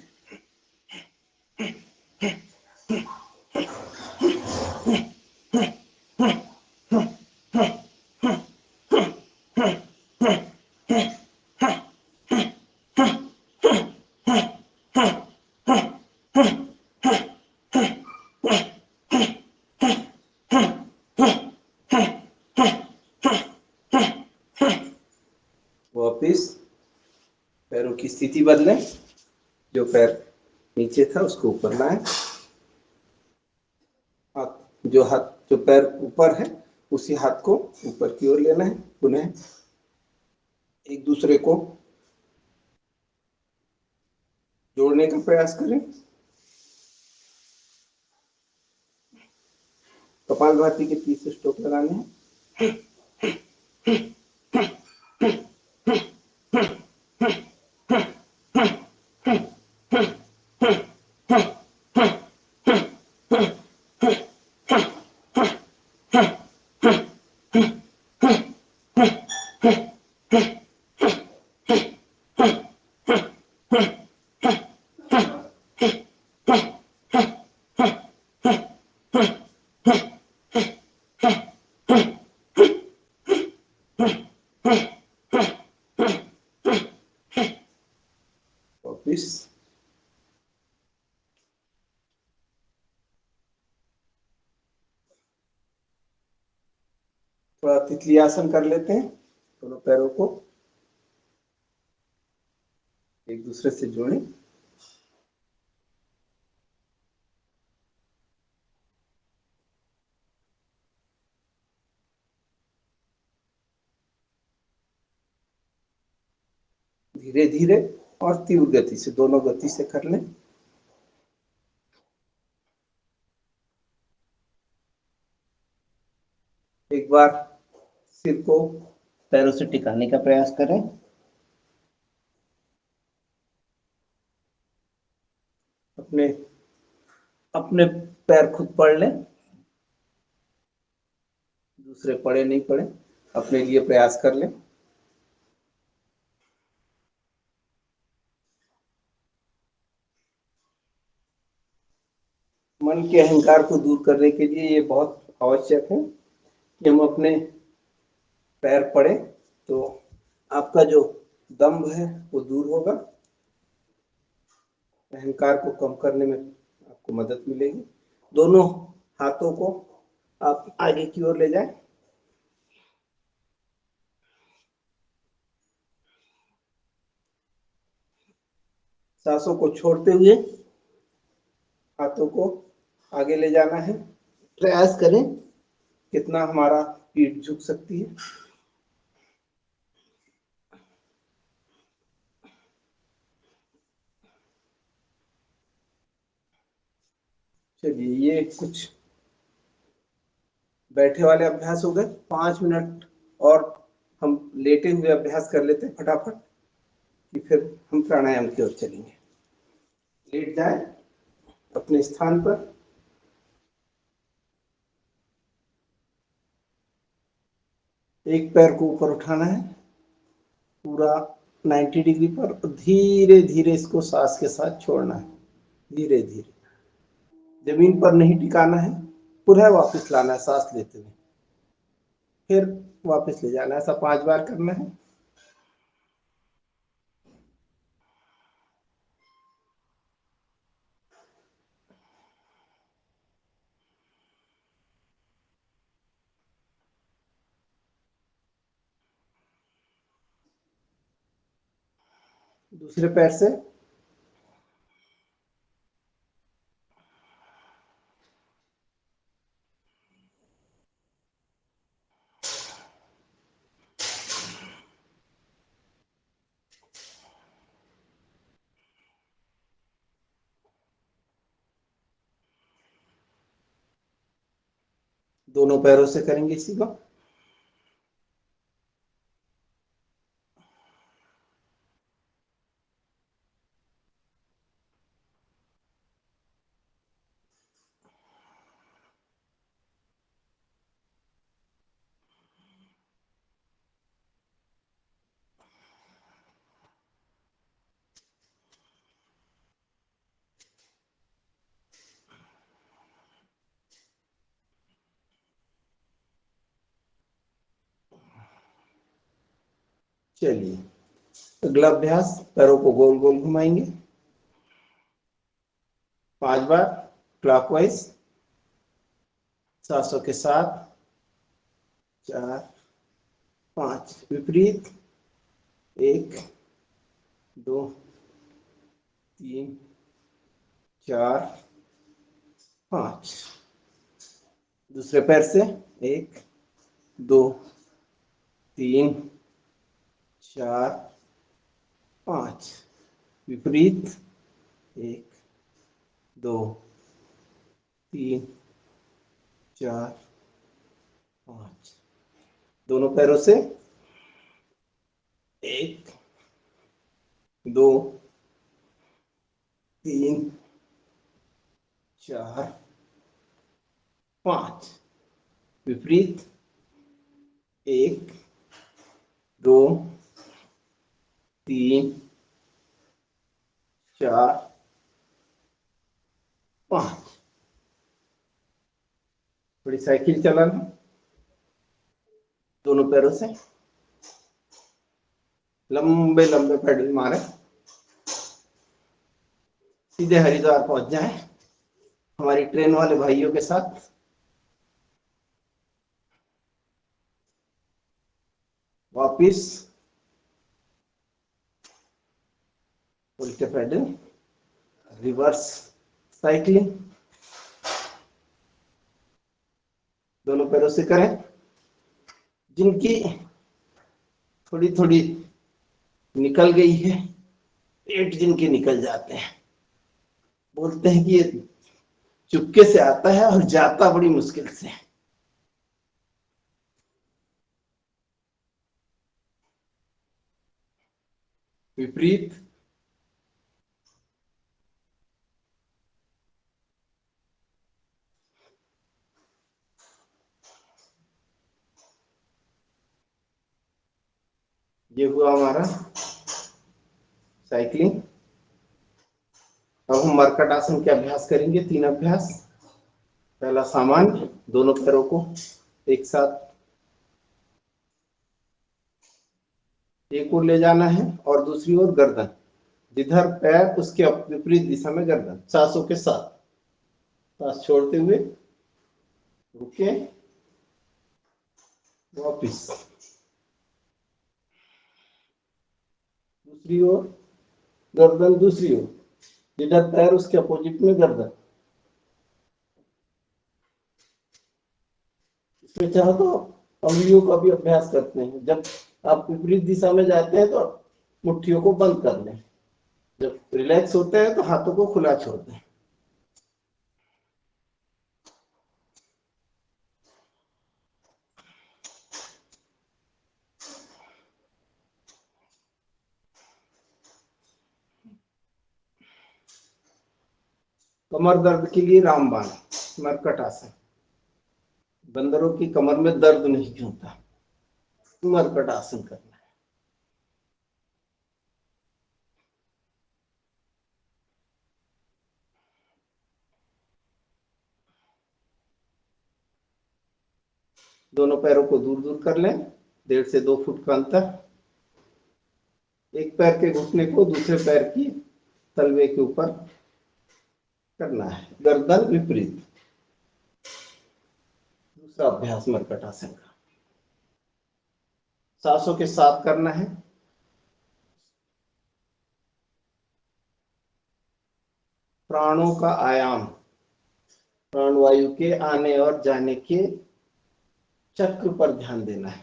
वापिस पैरों की स्थिति बदलें। जो पैर नीचे था उसको ऊपर लाएं। जो पैर ऊपर है उसी हाथ को ऊपर की ओर लेना है। पुनः एक दूसरे को जोड़ने का प्रयास करें। कपालभाति के 30 स्ट्रोक लगाने हैं। वापिस थोड़ा तितली आसन कर लेते हैं। दोनों पैरों को एक दूसरे से जोड़ें। धीरे धीरे और तीव्र गति से, दोनों गति से कर लें। एक बार सिर को पैरों से टिकाने का प्रयास करें। अपने अपने पैर खुद पढ़ लें, दूसरे पढ़े नहीं पढ़े, अपने लिए प्रयास कर लें। मन के अहंकार को दूर करने के लिए ये बहुत आवश्यक है कि हम अपने पैर पड़े तो आपका जो दंभ है वो दूर होगा। अहंकार को कम करने में आपको मदद मिलेगी। दोनों हाथों को आप आगे की ओर ले जाएं। सांसों को छोड़ते हुए हाथों को आगे ले जाना है। प्रयास करें कितना हमारा पीठ झुक सकती है। चलिए, ये कुछ बैठे वाले अभ्यास हो गए। 5 मिनट और हम लेटे हुए अभ्यास कर लेते हैं फटाफट, कि फिर हम प्राणायाम की ओर चलेंगे। लेट जाए अपने स्थान पर। एक पैर को ऊपर उठाना है पूरा 90 डिग्री पर, धीरे धीरे इसको सांस के साथ छोड़ना है। धीरे धीरे जमीन पर नहीं टिकाना है, पुनः वापस लाना है सांस लेते हुए। फिर वापस ले जाना है। ऐसा 5 बार करना है। दूसरे पैर से दोनों पैरों से करेंगे इसी को। चलिए, अगला अभ्यास, पैरों को गोल गोल घुमाएंगे 5 बार क्लॉकवाइज, सांसों के साथ। 4 5 विपरीत। 1 2 3 4 5। दूसरे पैर से 1 2 3 4 5 विपरीत। 1 2 3 4 5। दोनों पैरों से 1 2 3 4 5 विपरीत। 1 2 3 4 5। थोड़ी साइकिल चलाना दोनों पैरों से, लंबे लंबे पेडल मारे, सीधे हरिद्वार पहुंच जाए हमारी ट्रेन वाले भाइयों के साथ। वापिस उल्टे पेडल, रिवर्स साइकिलिंग दोनों पैरों से करें। जिनकी थोड़ी थोड़ी निकल गई है, पेट जिनके निकल जाते हैं, बोलते हैं कि ये चुपके से आता है और जाता बड़ी मुश्किल से। विपरीत। ये हुआ हमारा साइकिलिंग। अब हम मरकट आसन के अभ्यास करेंगे, 3 अभ्यास। पहला सामान्य, दोनों पैरों को एक साथ एक ओर ले जाना है और दूसरी ओर गर्दन, जिधर पैर उसके विपरीत दिशा में गर्दन, सांसों के साथ। सांस छोड़ते हुए रुके, वापिस दूसरी ओर, गर्दन दूसरी ओर, जिधर पैर उसके अपोजिट में गर्दन। इसमें चाहो तो अंगुलियों का भी अभ्यास करते हैं। जब आप विपरीत दिशा में जाते हैं तो मुट्ठियों को बंद कर लें, जब रिलैक्स होते हैं तो हाथों को खुला छोड़ दें। कमर दर्द के लिए रामबाण, मरकट आसन। बंदरों की कमर में दर्द नहीं होता, मरकट आसन करना। दोनों पैरों को दूर दूर कर लें, 1.5 से 2 फुट का अंतर। एक पैर के घुटने को दूसरे पैर की तलवे के ऊपर करना है, गर्दन विपरीत। दूसरा अभ्यास मरकट आसन का, सांसों के साथ करना है। प्राणों का आयाम, प्राणवायु के आने और जाने के चक्र पर ध्यान देना है।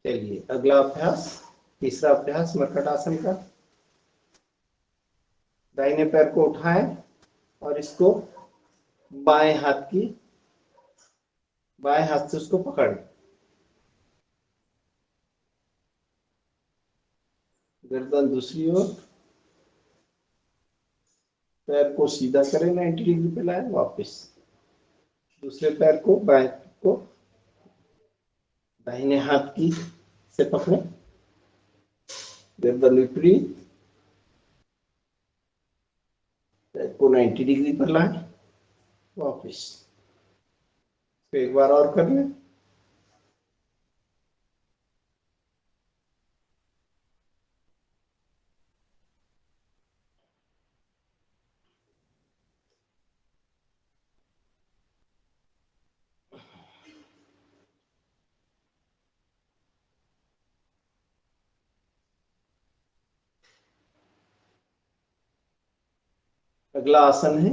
चलिए अगला अभ्यास, तीसरा अभ्यास मरकट आसन का। दाहिने पैर को उठाएं और इसको बाएं हाथ से उसको पकड़ें। गर्दन दूसरी ओर, पैर को सीधा करें, 90 डिग्री पे लाएं, वापस दूसरे पैर को बाएं को दाहिने हाथ की से पकड़ें, गर्दन विपरीत, पैर को 90 डिग्री पर लाएं, वापस। तो एक बार और कर लें। अगला आसन है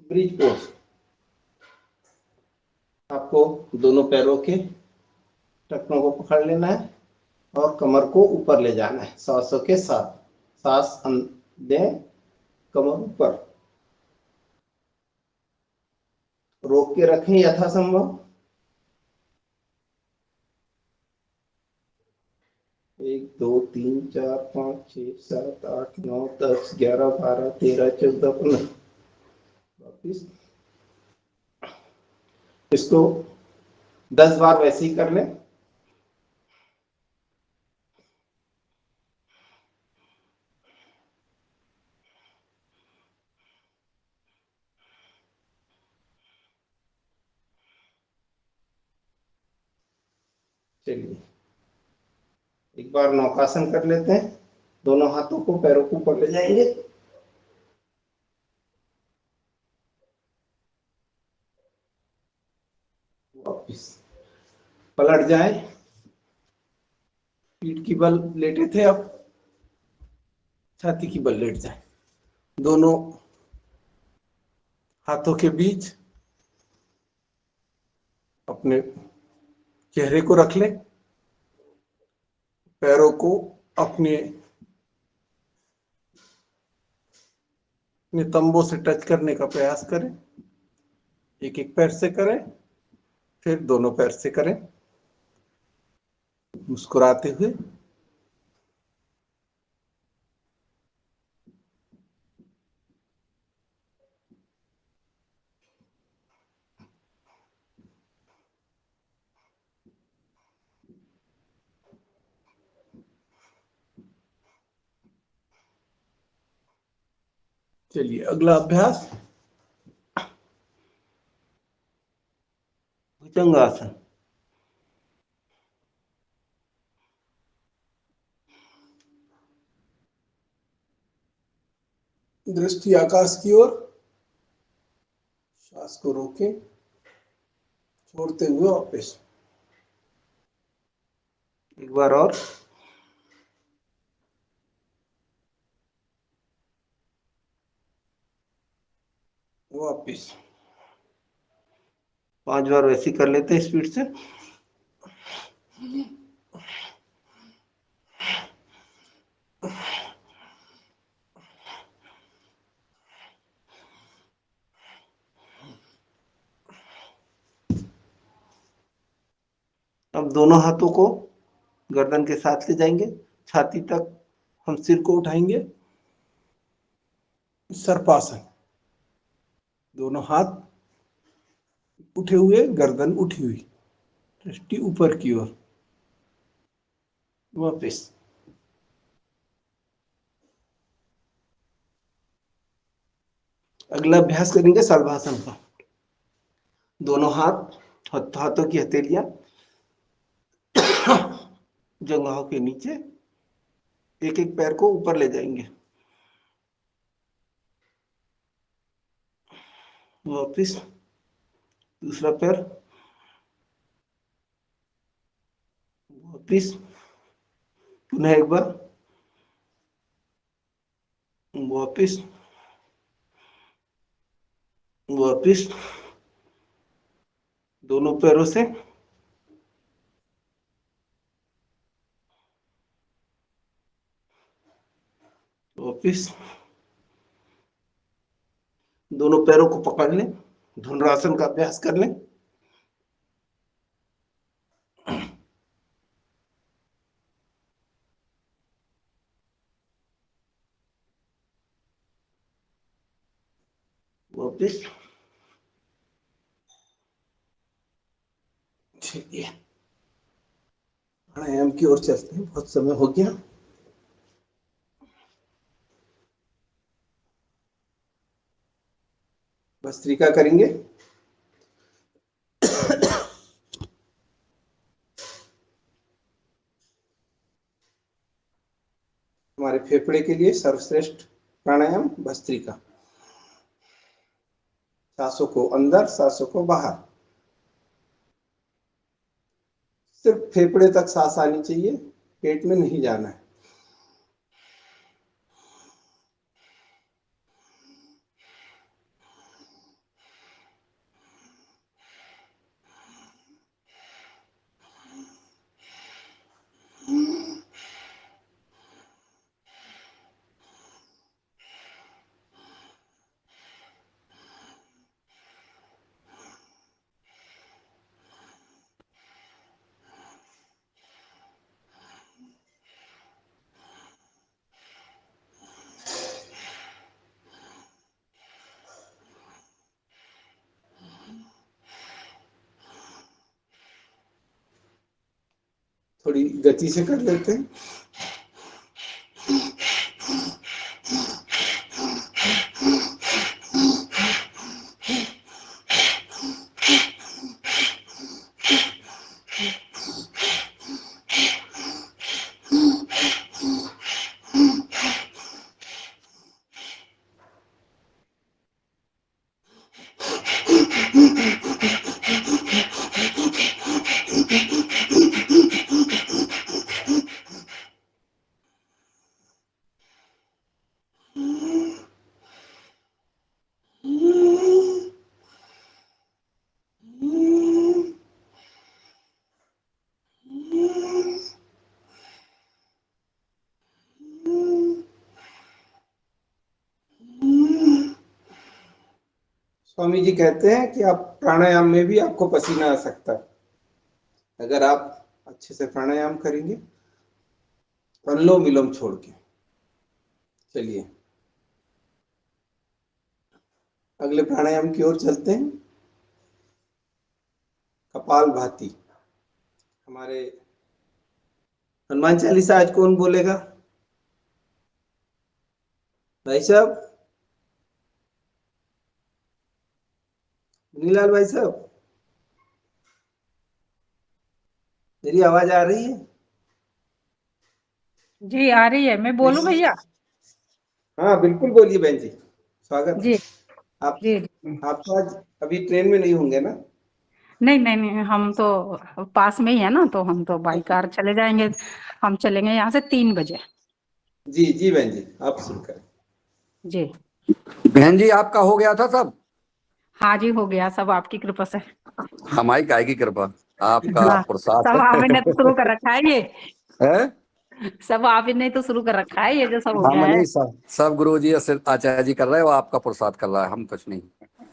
ब्रिज पोज। आपको दोनों पैरों के टखनों को पकड़ लेना है और कमर को ऊपर ले जाना है, सांसों के साथ। सांस दें, कमर ऊपर, रोक के रखें यथासंभव। 1 2 3 4 5 6 7 8 9 10 11 12 13 14 15। वापिस इसको 10 बार वैसे ही कर लें। चलिए एक बार नौकासन कर लेते हैं। दोनों हाथों को पैरों को ऊपर ले जाएंगे, वापिस पलट जाए, पीठ की बल लेटे थे, अब छाती की बल लेट जाए। दोनों हाथों के बीच अपने चेहरे को रख ले, पैरों को अपने नितंबों से टच करने का प्रयास करें। एक एक पैर से करें, फिर दोनों पैर से करें, मुस्कुराते हुए। चलिए अगला अभ्यास भुजंगासन। दृष्टि आकाश की ओर, श्वास को रोकें, छोड़ते हुए वापस। एक बार और, वापिस 5 बार वैसे कर लेते हैं स्पीड से। अब दोनों हाथों को गर्दन के साथ ले जाएंगे, छाती तक हम सिर को उठाएंगे। सर्पासन, दोनों हाथ उठे हुए, गर्दन उठी हुई, दृष्टि ऊपर की ओर। वापिस। अगला अभ्यास करेंगे सर्वासन का। दोनों हाथों की हथेलियां जंघों के नीचे, एक एक पैर को ऊपर ले जाएंगे। वापिस दूसरा पैर, वापिस पुनः एक बार, वापिस वापिस दोनों पैरों से वापिस, दोनों पैरों को पकड़ लें, धनुरासन का अभ्यास कर लें। वापिस। चलिए प्राणायाम की ओर चलते हैं, बहुत समय हो गया। भस्त्रिका करेंगे। हमारे फेफड़े के लिए सर्वश्रेष्ठ प्राणायाम भस्त्रिका। सांसों को अंदर, सांसों को बाहर, सिर्फ फेफड़े तक सांस आनी चाहिए, पेट में नहीं जाना है। थोड़ी गति से कर लेते हैं। स्वामी जी कहते हैं कि आप प्राणायाम में भी आपको पसीना आ सकता है अगर आप अच्छे से प्राणायाम करेंगे, अनुलोम विलोम छोड़ के। चलिए अगले प्राणायाम की ओर चलते हैं। कपालभाति। हमारे हनुमान चालीसा आज कौन बोलेगा? भाई साहब, नीलाल भाई साहब, मेरी आवाज आ रही है? जी आ रही है। मैं बोलूं भैया? हाँ बिल्कुल बोलिए बहन जी, स्वागत जी है। आप जी। आप तो आज अभी ट्रेन में नहीं होंगे ना? नहीं नहीं नहीं, हम तो पास में ही है ना, तो हम तो बाई कार चले जाएंगे। हम चलेंगे यहाँ से 3 बजे। जी जी बहन जी, आप शुरू करें। जी बहन जी, आपका हो गया था सब? हाँ जी, हो गया सब आपकी कृपा से। हमारी काय की कृपा, आपका हाँ, प्रसाद सब आप ही ने तो शुरू कर रखा है ये। है। सब आप ही ने तो शुरू कर रखा है ये, जो सब हो हम गया है। नहीं, सब गुरु जी आचार्य जी कर रहे हैं, वो आपका प्रसाद कर रहा है, हम कुछ नहीं।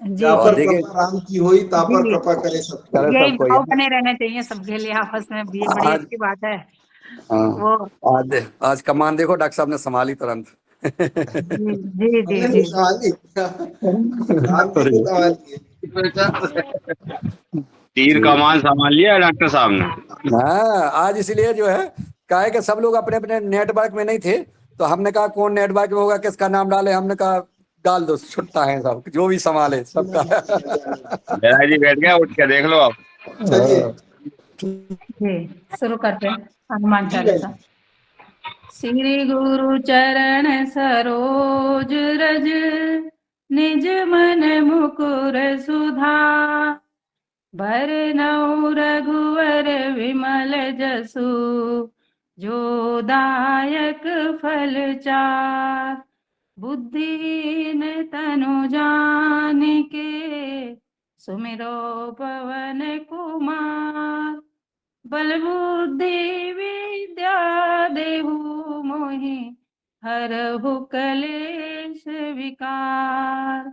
जी जहाँ पर देखिए, कृपा राम की होई ता पर जी, कृपा करे सबको। करे यही सबको भाव बने रहने चाहिए सबके लिए आपस में, ये बड़ी आज अच्छी बात है। हाँ, वो आज आज कमान देखो डॉक्टर साहब ने संभाली तुरंत। जी जी जी हमने जी नहीं संभाली, राम जी ने संभाली है। तीर कमान संभाल लिया डॉक्टर साहब ने। हाँ, आज इसलिए जो है काहे कि सब लोग अपने अपने नेटवर्क में नहीं थे, तो हमने कहा कौन नेटवर्क में होगा, किसका नाम डाले, हमने कहा डाल दो, छुट्टा है सब, जो भी संभाले सबका। जरा जी बैठ गया, उठ के देख लो अब। चलिए जी शुरू करते हैं हनुमान जी भाई। चालीसा। श्री गुरु चरण सरोज रज, निज मन मुकुर सुधार, बरनउँ रघुवर विमल जसु, जो दायक फल चार। बुद्धिहीन तनु जानिके, सुमिरो पवन कुमार। बल बुद्धि विद्या देहु मोहि, हरहु कलेश विकार।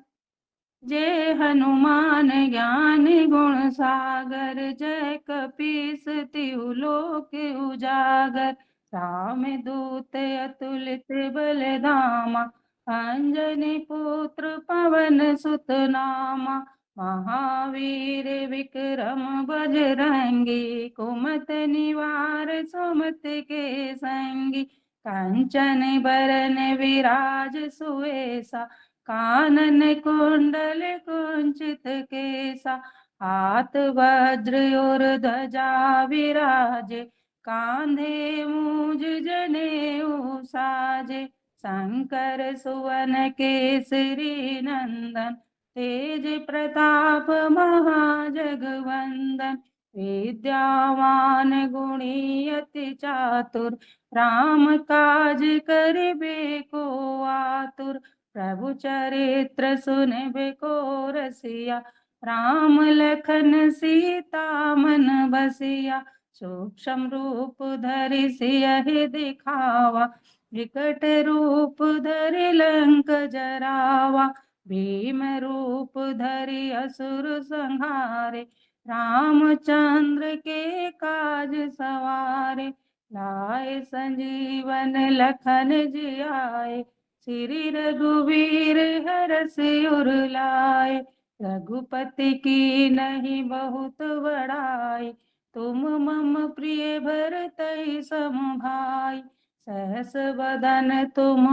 जय हनुमान ज्ञान गुण सागर, जय कपीस तिहु लोक उजागर। राम दूत अतुलित बल धामा, अंजनी पुत्र पवन सुत नामा। महावीर विक्रम बजरंगी, कुमति निवार सुमति के संगी। कंचन बरन विराज सुवेसा, कानन कुंडल कुंचित केसा। हाथ वज्र और ध्वजा विराजे, कांधे मूंज जनेऊ साजे। शंकर सुवन केसरी नंदन, तेज प्रताप महाजगवंदन। विद्यावान गुणी अति चातुर, राम काज करिबे को आतुर। प्रभु चरित्र सुनबे को रसिया, राम लखन सीता मन बसिया। सूक्ष्म रूप धरि सियहि दिखावा, विकट रूप धरि लंक जरावा। भीम रूप धरि असुर संहारे, रामचंद्र के काज सवारे। लाए संजीवन लखन जियाए, श्री रघुवीर हरष उर लाए। रघुपति की नहीं बहुत बड़ाई, तुम मम प्रिय भरतहि सम भाई। सहस बदन तुम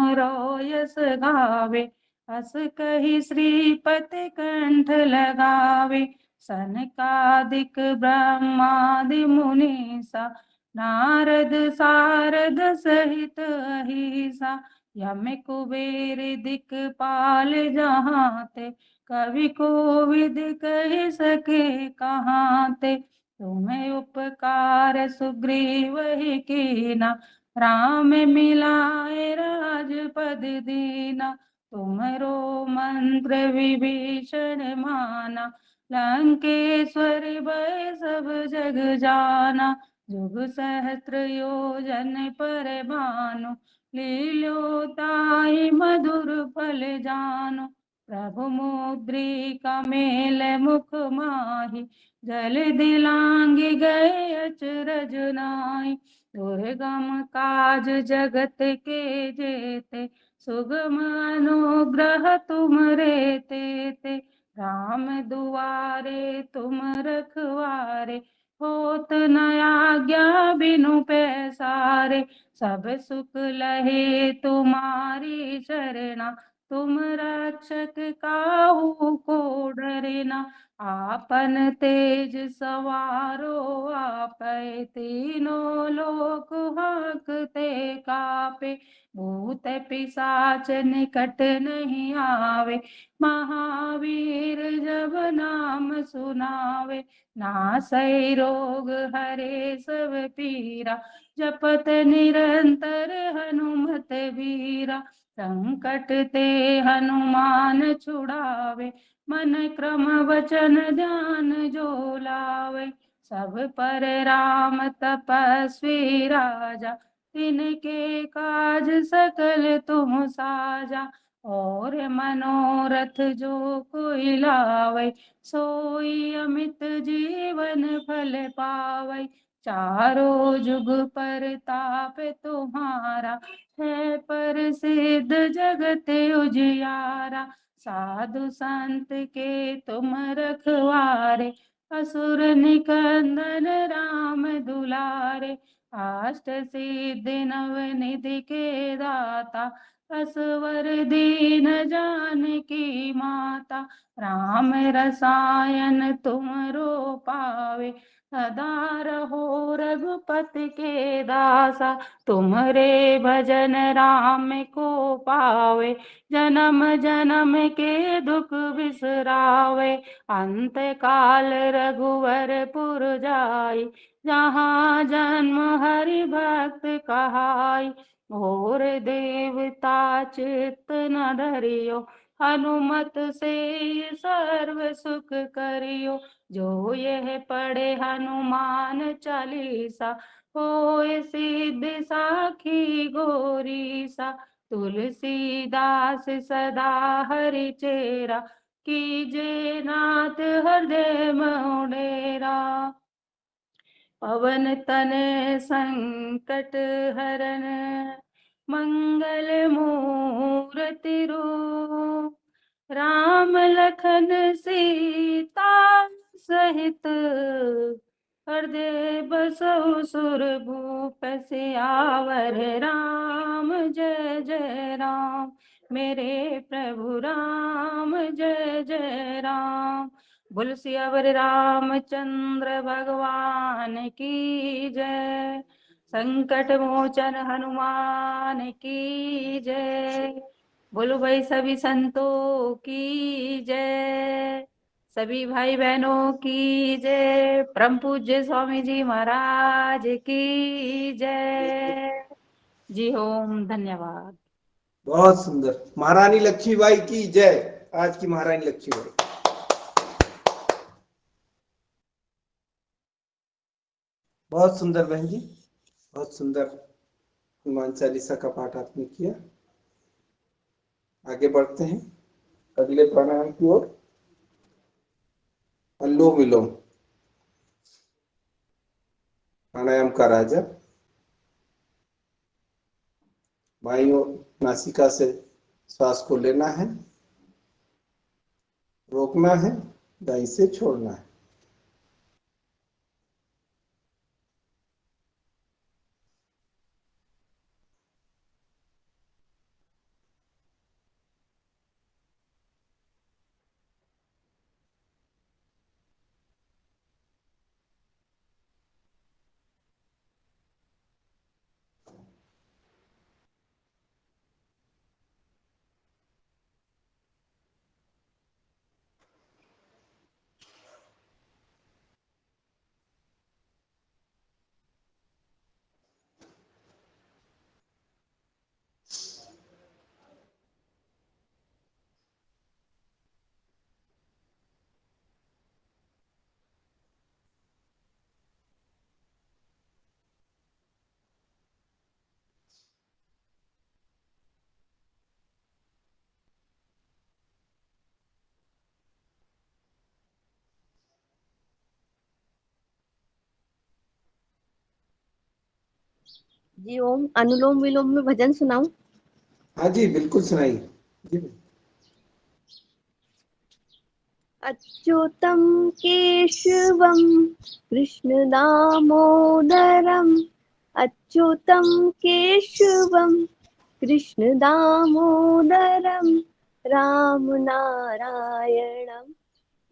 यश गावे, अस कहि श्रीपति कंठ लगावे। सनकादिक ब्रह्मादि मुनीसा, नारद सारद सहित अहिसा। यम कुबेर दिखपाल जहाते, कवि कोविद कहि सके कहाते। तुम्हें उपकार सुग्रीव ही कीना, राम मिलाए राजपद दीना। तुम्हरो मंत्र विभीषण माना, लंकेश्वर भय सब जग जाना। जुग सहस्त्र योजन पर भानु, लील्योताहि मधुर फल जानु। प्रभु मुद्रिका मेल मुख माहि, जल दिलांगी गए अचरज नाहि। दुर्गम काज जगत के जेते, सुगम अनुग्रह तुम रे तेते। राम दुआरे तुम रखवारे, होत न आज्ञा बिनु पैसारे। सब सुख लहे तुम्हारी शरणा, तुम रक्षक काहू को डरना। आपन तेज सवारो आपै, तीनों लोक हांकते कापे। भूत पिशाच निकट नहीं आवे, महावीर जब नाम सुनावे। नासै रोग हरे सब पीरा, जपत निरंतर हनुमत बीरा। संकट ते हनुमान छुड़ावे, मन क्रम वचन ध्यान जो लावे। सब पर राम तपस्वी राजा, तिनके काज सकल तुम साजा। और मनोरथ जो कोई लावे, सोई अमित जीवन फल पावै। चारों जुग पर ताप तुम्हारा है, प्रसिद्ध जगत उजियारा। साधु संत के तुम रखवारे, असुर निकंदन राम दुलारे। अष्ट सिद्धि नव निधि के दाता, असवर दीन जानकी माता। राम रसायन तुमरो पावे, सदा रहो रघुपति के दासा। तुम्हारे भजन राम को पावे, जन्म जन्म के दुख बिसरावे। अंत काल रघुवर पुर जाई, जहाँ जन्म हरि भक्त कहाई। और देवता चित्त न धरियो, हनुमत से सर्व सुख करियो। जो यह पढ़े हनुमान चालीसा, होय सिद्धि साखी गौरीसा। तुलसीदास सदा हरि चेरा, कीजे नाथ हृदय मोह डेरा। पवन तनय संकट हरन, मंगल मूर्ति रूप। राम लखन सीता सहित, हृदय बसहु सुरभूप। सियावर राम जय जय राम, मेरे प्रभु राम जय जय राम। बोल सियावर रामचंद्र भगवान की जय। संकट मोचन हनुमान की जय। बोलो भाई सभी संतों की जय, सभी भाई बहनों की जय। परम पूज्य स्वामी जी महाराज की जय। जी ओम, धन्यवाद। बहुत सुंदर। महारानी लक्ष्मीबाई की जय। आज की महारानी लक्ष्मीबाई। बहुत सुंदर बहन जी, बहुत सुंदर हनुमान चालीसा का पाठ आपने किया। आगे बढ़ते हैं अगले प्राणायाम की ओर। अनुलोम विलोम, प्राणायाम का राजा। बाईं ओर नासिका से श्वास को लेना है, रोकना है, दाईं से छोड़ना है। जी ओम, अनुलोम विलोम में भजन सुनाऊं? हाँ जी बिल्कुल सुनाइए जी। अच्युतं केशवं कृष्ण दामोदरम्, अच्युतं केशवं कृष्ण दामोदरम्, राम नारायणं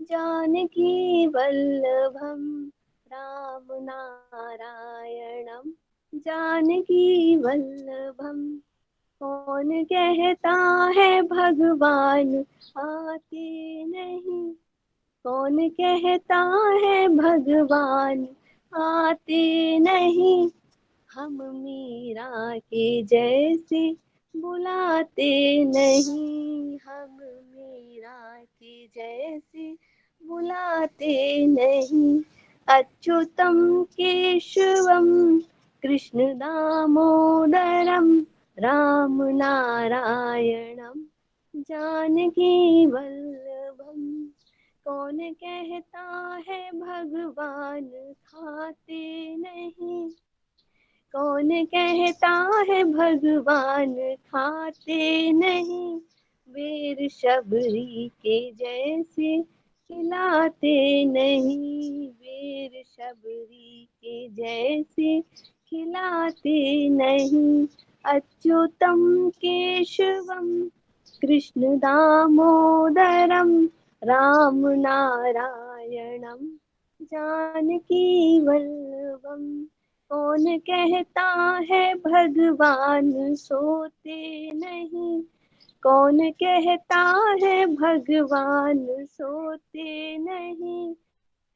जानकी वल्लभं, राम नारायणं जानकी वल्लभम। कौन कहता है भगवान आते नहीं, कौन कहता है भगवान आते नहीं। हम मीरा के जैसे बुलाते नहीं, हम मीरा के जैसे बुलाते नहीं। अच्युतम केशवम कृष्ण दामोदरम, राम नारायणम जानकी वल्लभम। कौन कहता है भगवान खाते नहीं, कौन कहता है भगवान खाते नहीं, वीर शबरी के जैसे खिलाते नहीं, वीर शबरी के जैसे खिलाते नहीं। अच्युतम केशवम कृष्ण दामोदरम राम नारायणम जानकी वल्लभम। कौन कहता है भगवान सोते नहीं, कौन कहता है भगवान सोते नहीं,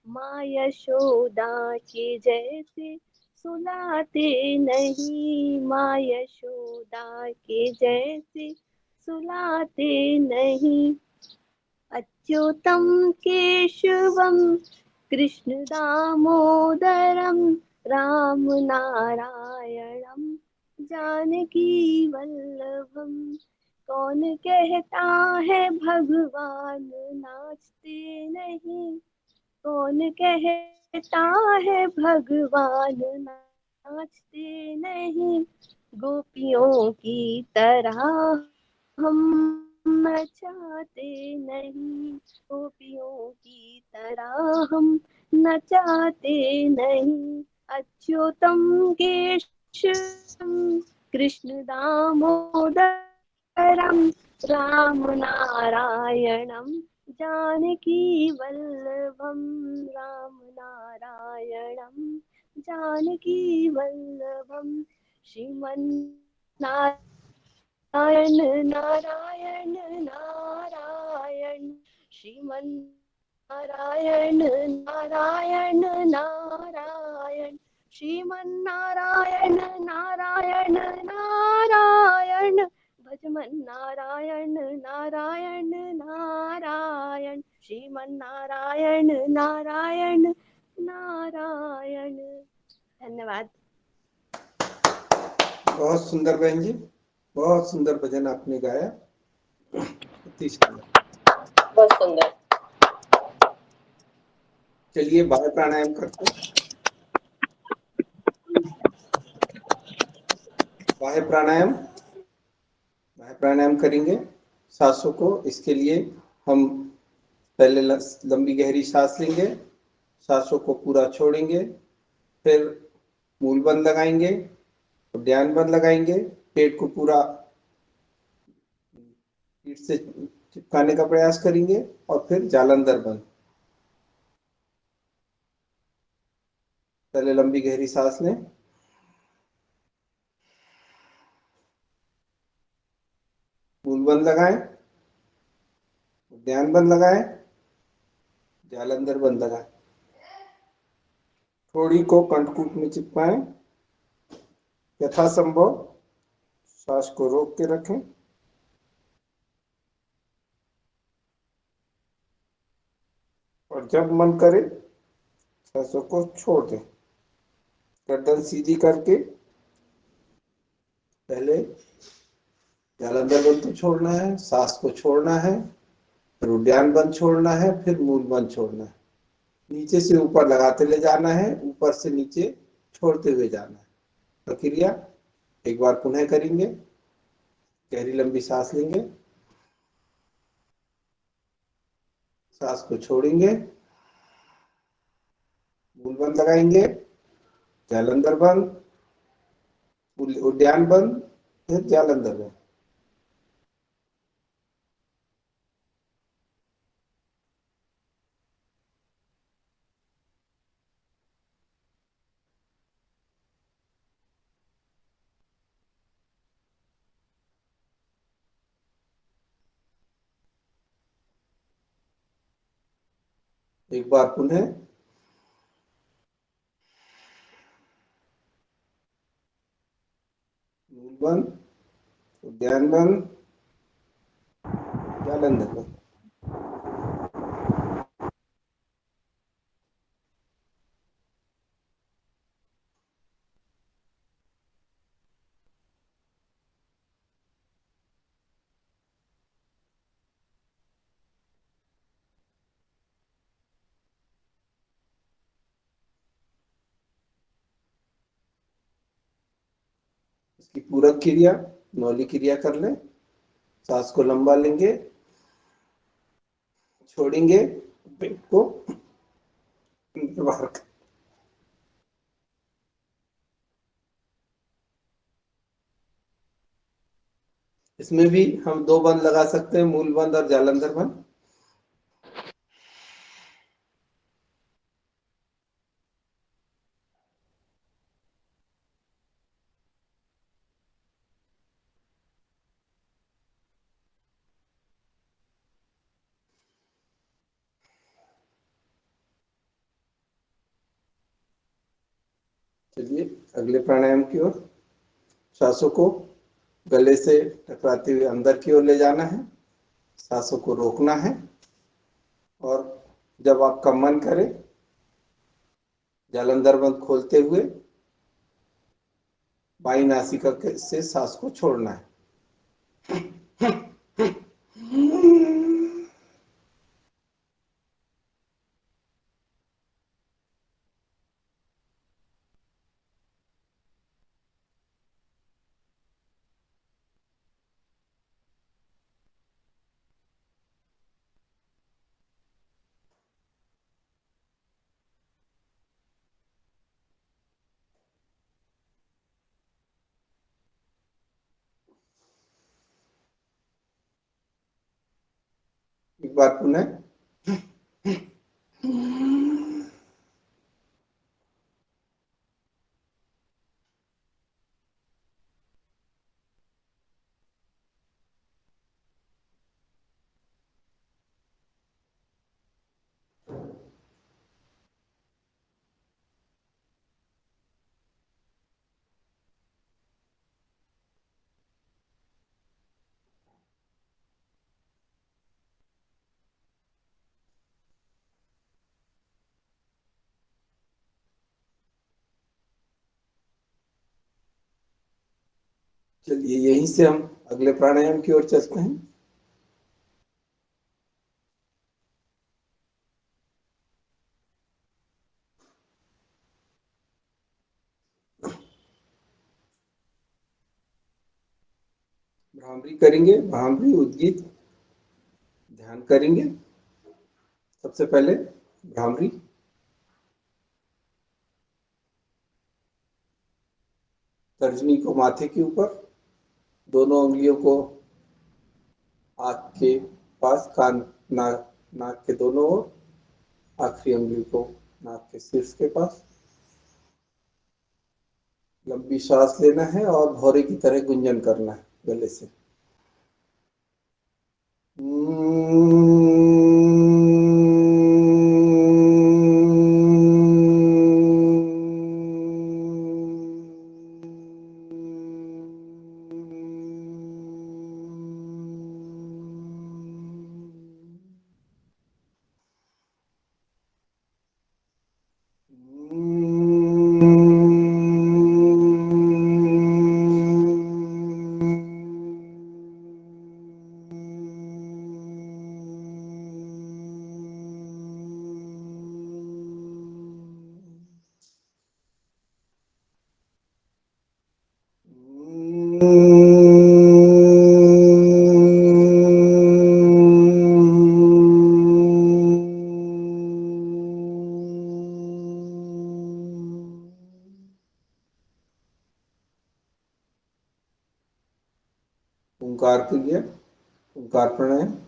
माँ यशोदा के जैसे सुलाते नहीं, माँ यशोदा के जैसे सुलाते नहीं। अच्युतम केशवम कृष्ण दामोदरम राम नारायणम जानकी वल्लभम। कौन कहता है भगवान नाचते नहीं, कौन कहता है भगवान नाचते नहीं, गोपियों की तरह हम नचाते नहीं, गोपियों की तरह हम नचाते नहीं। अच्युतम केशवम कृष्ण दामोदरम राम नारायणम जानकी वल्लभम, राम नारायणम जानकी वल्लभम। श्रीमन नारायण नारायण नारायण, श्रीमन नारायण नारायण नारायण, श्रीमन नारायण नारायण नारायण, भजमन नारायण नारायण नारायण, श्रीमन नारायण नारायण नारायण। धन्यवाद। बहुत सुंदर बहन जी, बहुत सुंदर भजन आपने गाया, अति सुंदर, बहुत सुंदर। चलिए बाह्य प्राणायाम करते हैं। बाह्य प्राणायाम, बाह्य प्राणायाम करेंगे सांसों को। इसके लिए हम पहले लंबी गहरी सांस लेंगे, सांसों को पूरा छोड़ेंगे, फिर मूल बंद लगाएंगे, ध्यान बंद लगाएंगे, पेट को पूरा पीठ से चिपकाने का प्रयास करेंगे और फिर जालंधर बंद। पहले लंबी गहरी सांस लें, मूल बंद लगाएं, ध्यान बंद लगाएं, जालंधर बंद लगाएं। थोड़ी को कंठकूट में चिपकाएं, यथासंभव सांस को रोक के रखें और जब मन करे सांसों को छोड़ दें। गर्दन सीधी करके पहले जालंधर बंद तो छोड़ना है, सांस को छोड़ना है, फिर उद्यान बंद छोड़ना है, फिर मूल बंद छोड़ना है। नीचे से ऊपर लगाते ले जाना है, ऊपर से नीचे छोड़ते हुए जाना है। प्रक्रिया एक बार पुनः करेंगे। गहरी लंबी सांस लेंगे, सांस को छोड़ेंगे, मूल बंद लगाएंगे, जालंधर बंद, उद्यान बंद, फिर जालंधर बंद। एक बार पुनः मूल बंद, उद्यान बंद, जालंधर बंद। इसकी पूरक क्रिया नौली क्रिया कर लें। सांस को लंबा लेंगे, छोड़ेंगे, पेट को बाहर कर। इसमें भी हम दो बंद लगा सकते हैं, मूल बंद और जालंधर बंद। चलिए अगले प्राणायाम की ओर। सांसों को गले से टकराते हुए अंदर की ओर ले जाना है, सांसों को रोकना है और जब आपका मन करे जालंधर बंद खोलते हुए बाई नासिका से सांस को छोड़ना है। एक बार पुनः। चलिए यहीं से हम अगले प्राणायाम की ओर चलते हैं। भ्रामरी करेंगे, भ्रामरी उद्गीत ध्यान करेंगे। सबसे पहले भ्रामरी। तर्जनी को माथे के ऊपर, दोनों उंगलियों को आँख के पास, कान नाक के दोनों ओर, आखिरी उंगली को नाक के शीर्ष के पास। लंबी सांस लेना है और भौरे की तरह गुंजन करना है गले से। ओंकार के लिए ओंकार प्राणायाम।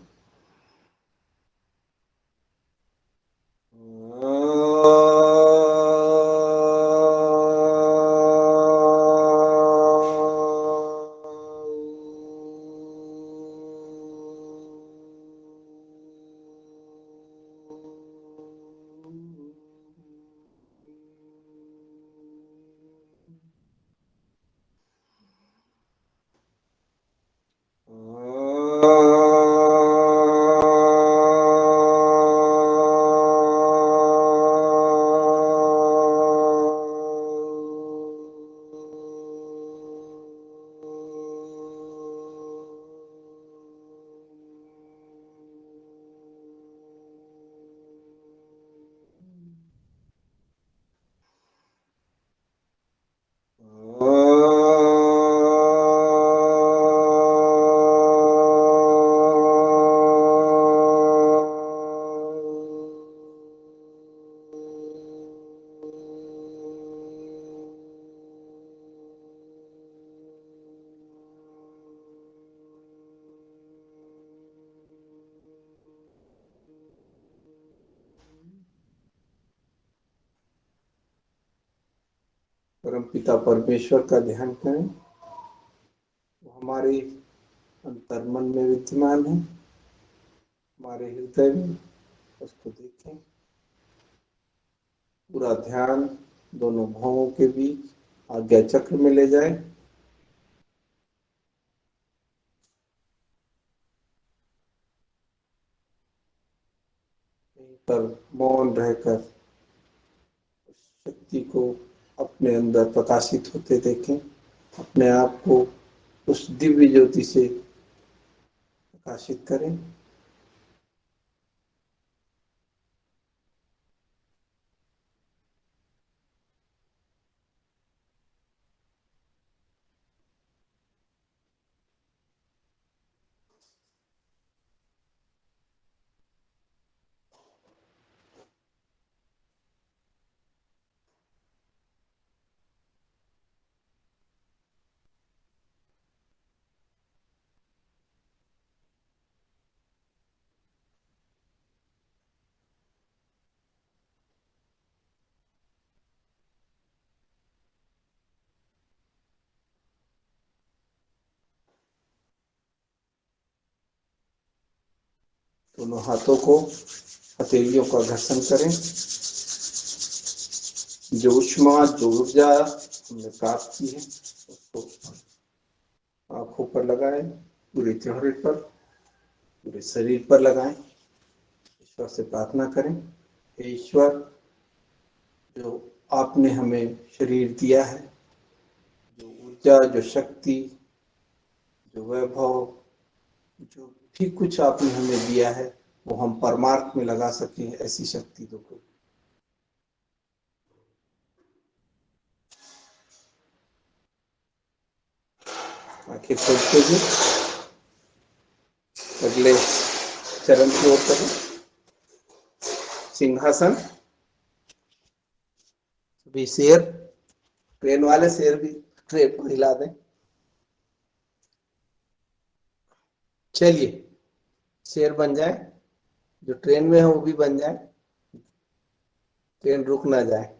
परमपिता परमेश्वर का ध्यान करें। वो हमारे अंतर्मन में विद्यमान है, हमारे हृदय में, उसको देखें। पूरा ध्यान दोनों भावों के बीच आज्ञा चक्र में ले जाए। यहीं पर मौन रहकर शक्ति को अपने अंदर प्रकाशित होते देखें। अपने आप को उस दिव्य ज्योति से प्रकाशित करें। दोनों हाथों को हथेलियों का घर्षण करें। जो ऊष्मा, जो ऊर्जा हमने प्राप्त की है उसको आंखों पर लगाएं, पूरे चेहरे पर, पूरे शरीर पर लगाएं। ईश्वर से प्रार्थना करें, हे ईश्वर, जो आपने हमें शरीर दिया है, जो ऊर्जा, जो शक्ति, जो वैभव, जो भी कुछ आपने हमें दिया है वो हम परमार्थ में लगा सकें, ऐसी शक्ति दो। आंखें खोलते हुए अगले चरण की ओर करें। सिंहासन। भी शेर, ट्रेन वाले शेर भी ट्रेन को हिला दें। चलिए, शेर बन जाए। जो ट्रेन में है वो भी बन जाए, ट्रेन रुक ना जाए।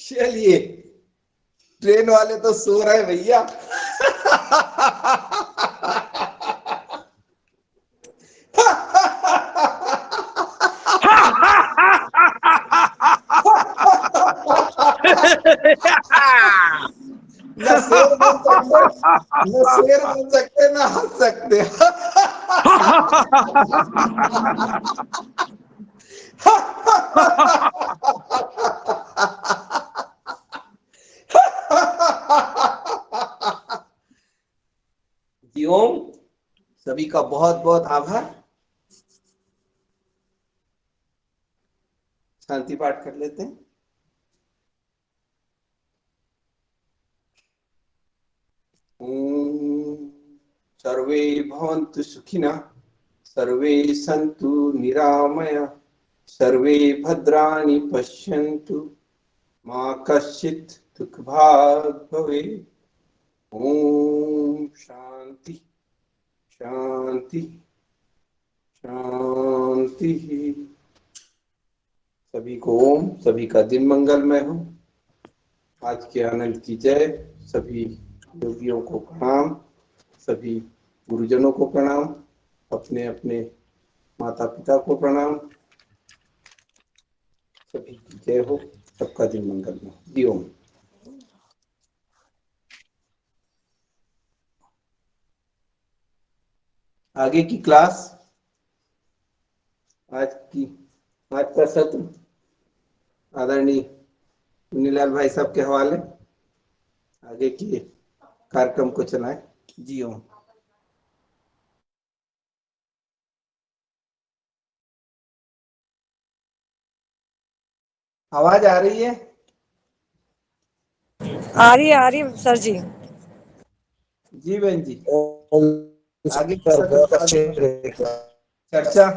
चलिए, ट्रेन वाले तो सो रहे भैया। न शेर बन सकते, न शेर बन सकते, न हंस सकते। जी ओम, सभी का बहुत बहुत आभार। शांति पाठ कर लेते हैं। ओम सर्वे भवन्तु सुखिनः, सर्वे सन्तु निरामया, सर्वे भद्राणि पश्यन्तु, मा कश्चित् दुःखभाग् भवेत्। ओम शांति शांति शांति। सभी को ओम, सभी का दिन मंगलमय हो। आज के आनंद की जय। सभी योगियों को प्रणाम, सभी गुरुजनों को प्रणाम, अपने अपने माता पिता को प्रणाम। सभी की जय हो, सबका दिन मंगलमय हो। जी ओम। आगे की क्लास, आज का सत्र आदरणीय मुन्नीलाल भाई साहब के हवाले आगे के कार्यक्रम को चलाएं। जी ओम। आवाज आ रही है? आ रही है सर जी। जी बहन जी, ओम आगे सर बहुत अच्छे चर्चा।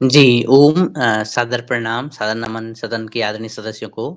जी, ओम सादर प्रणाम, सादर नमन सदन के आदरणीय सदस्यों को।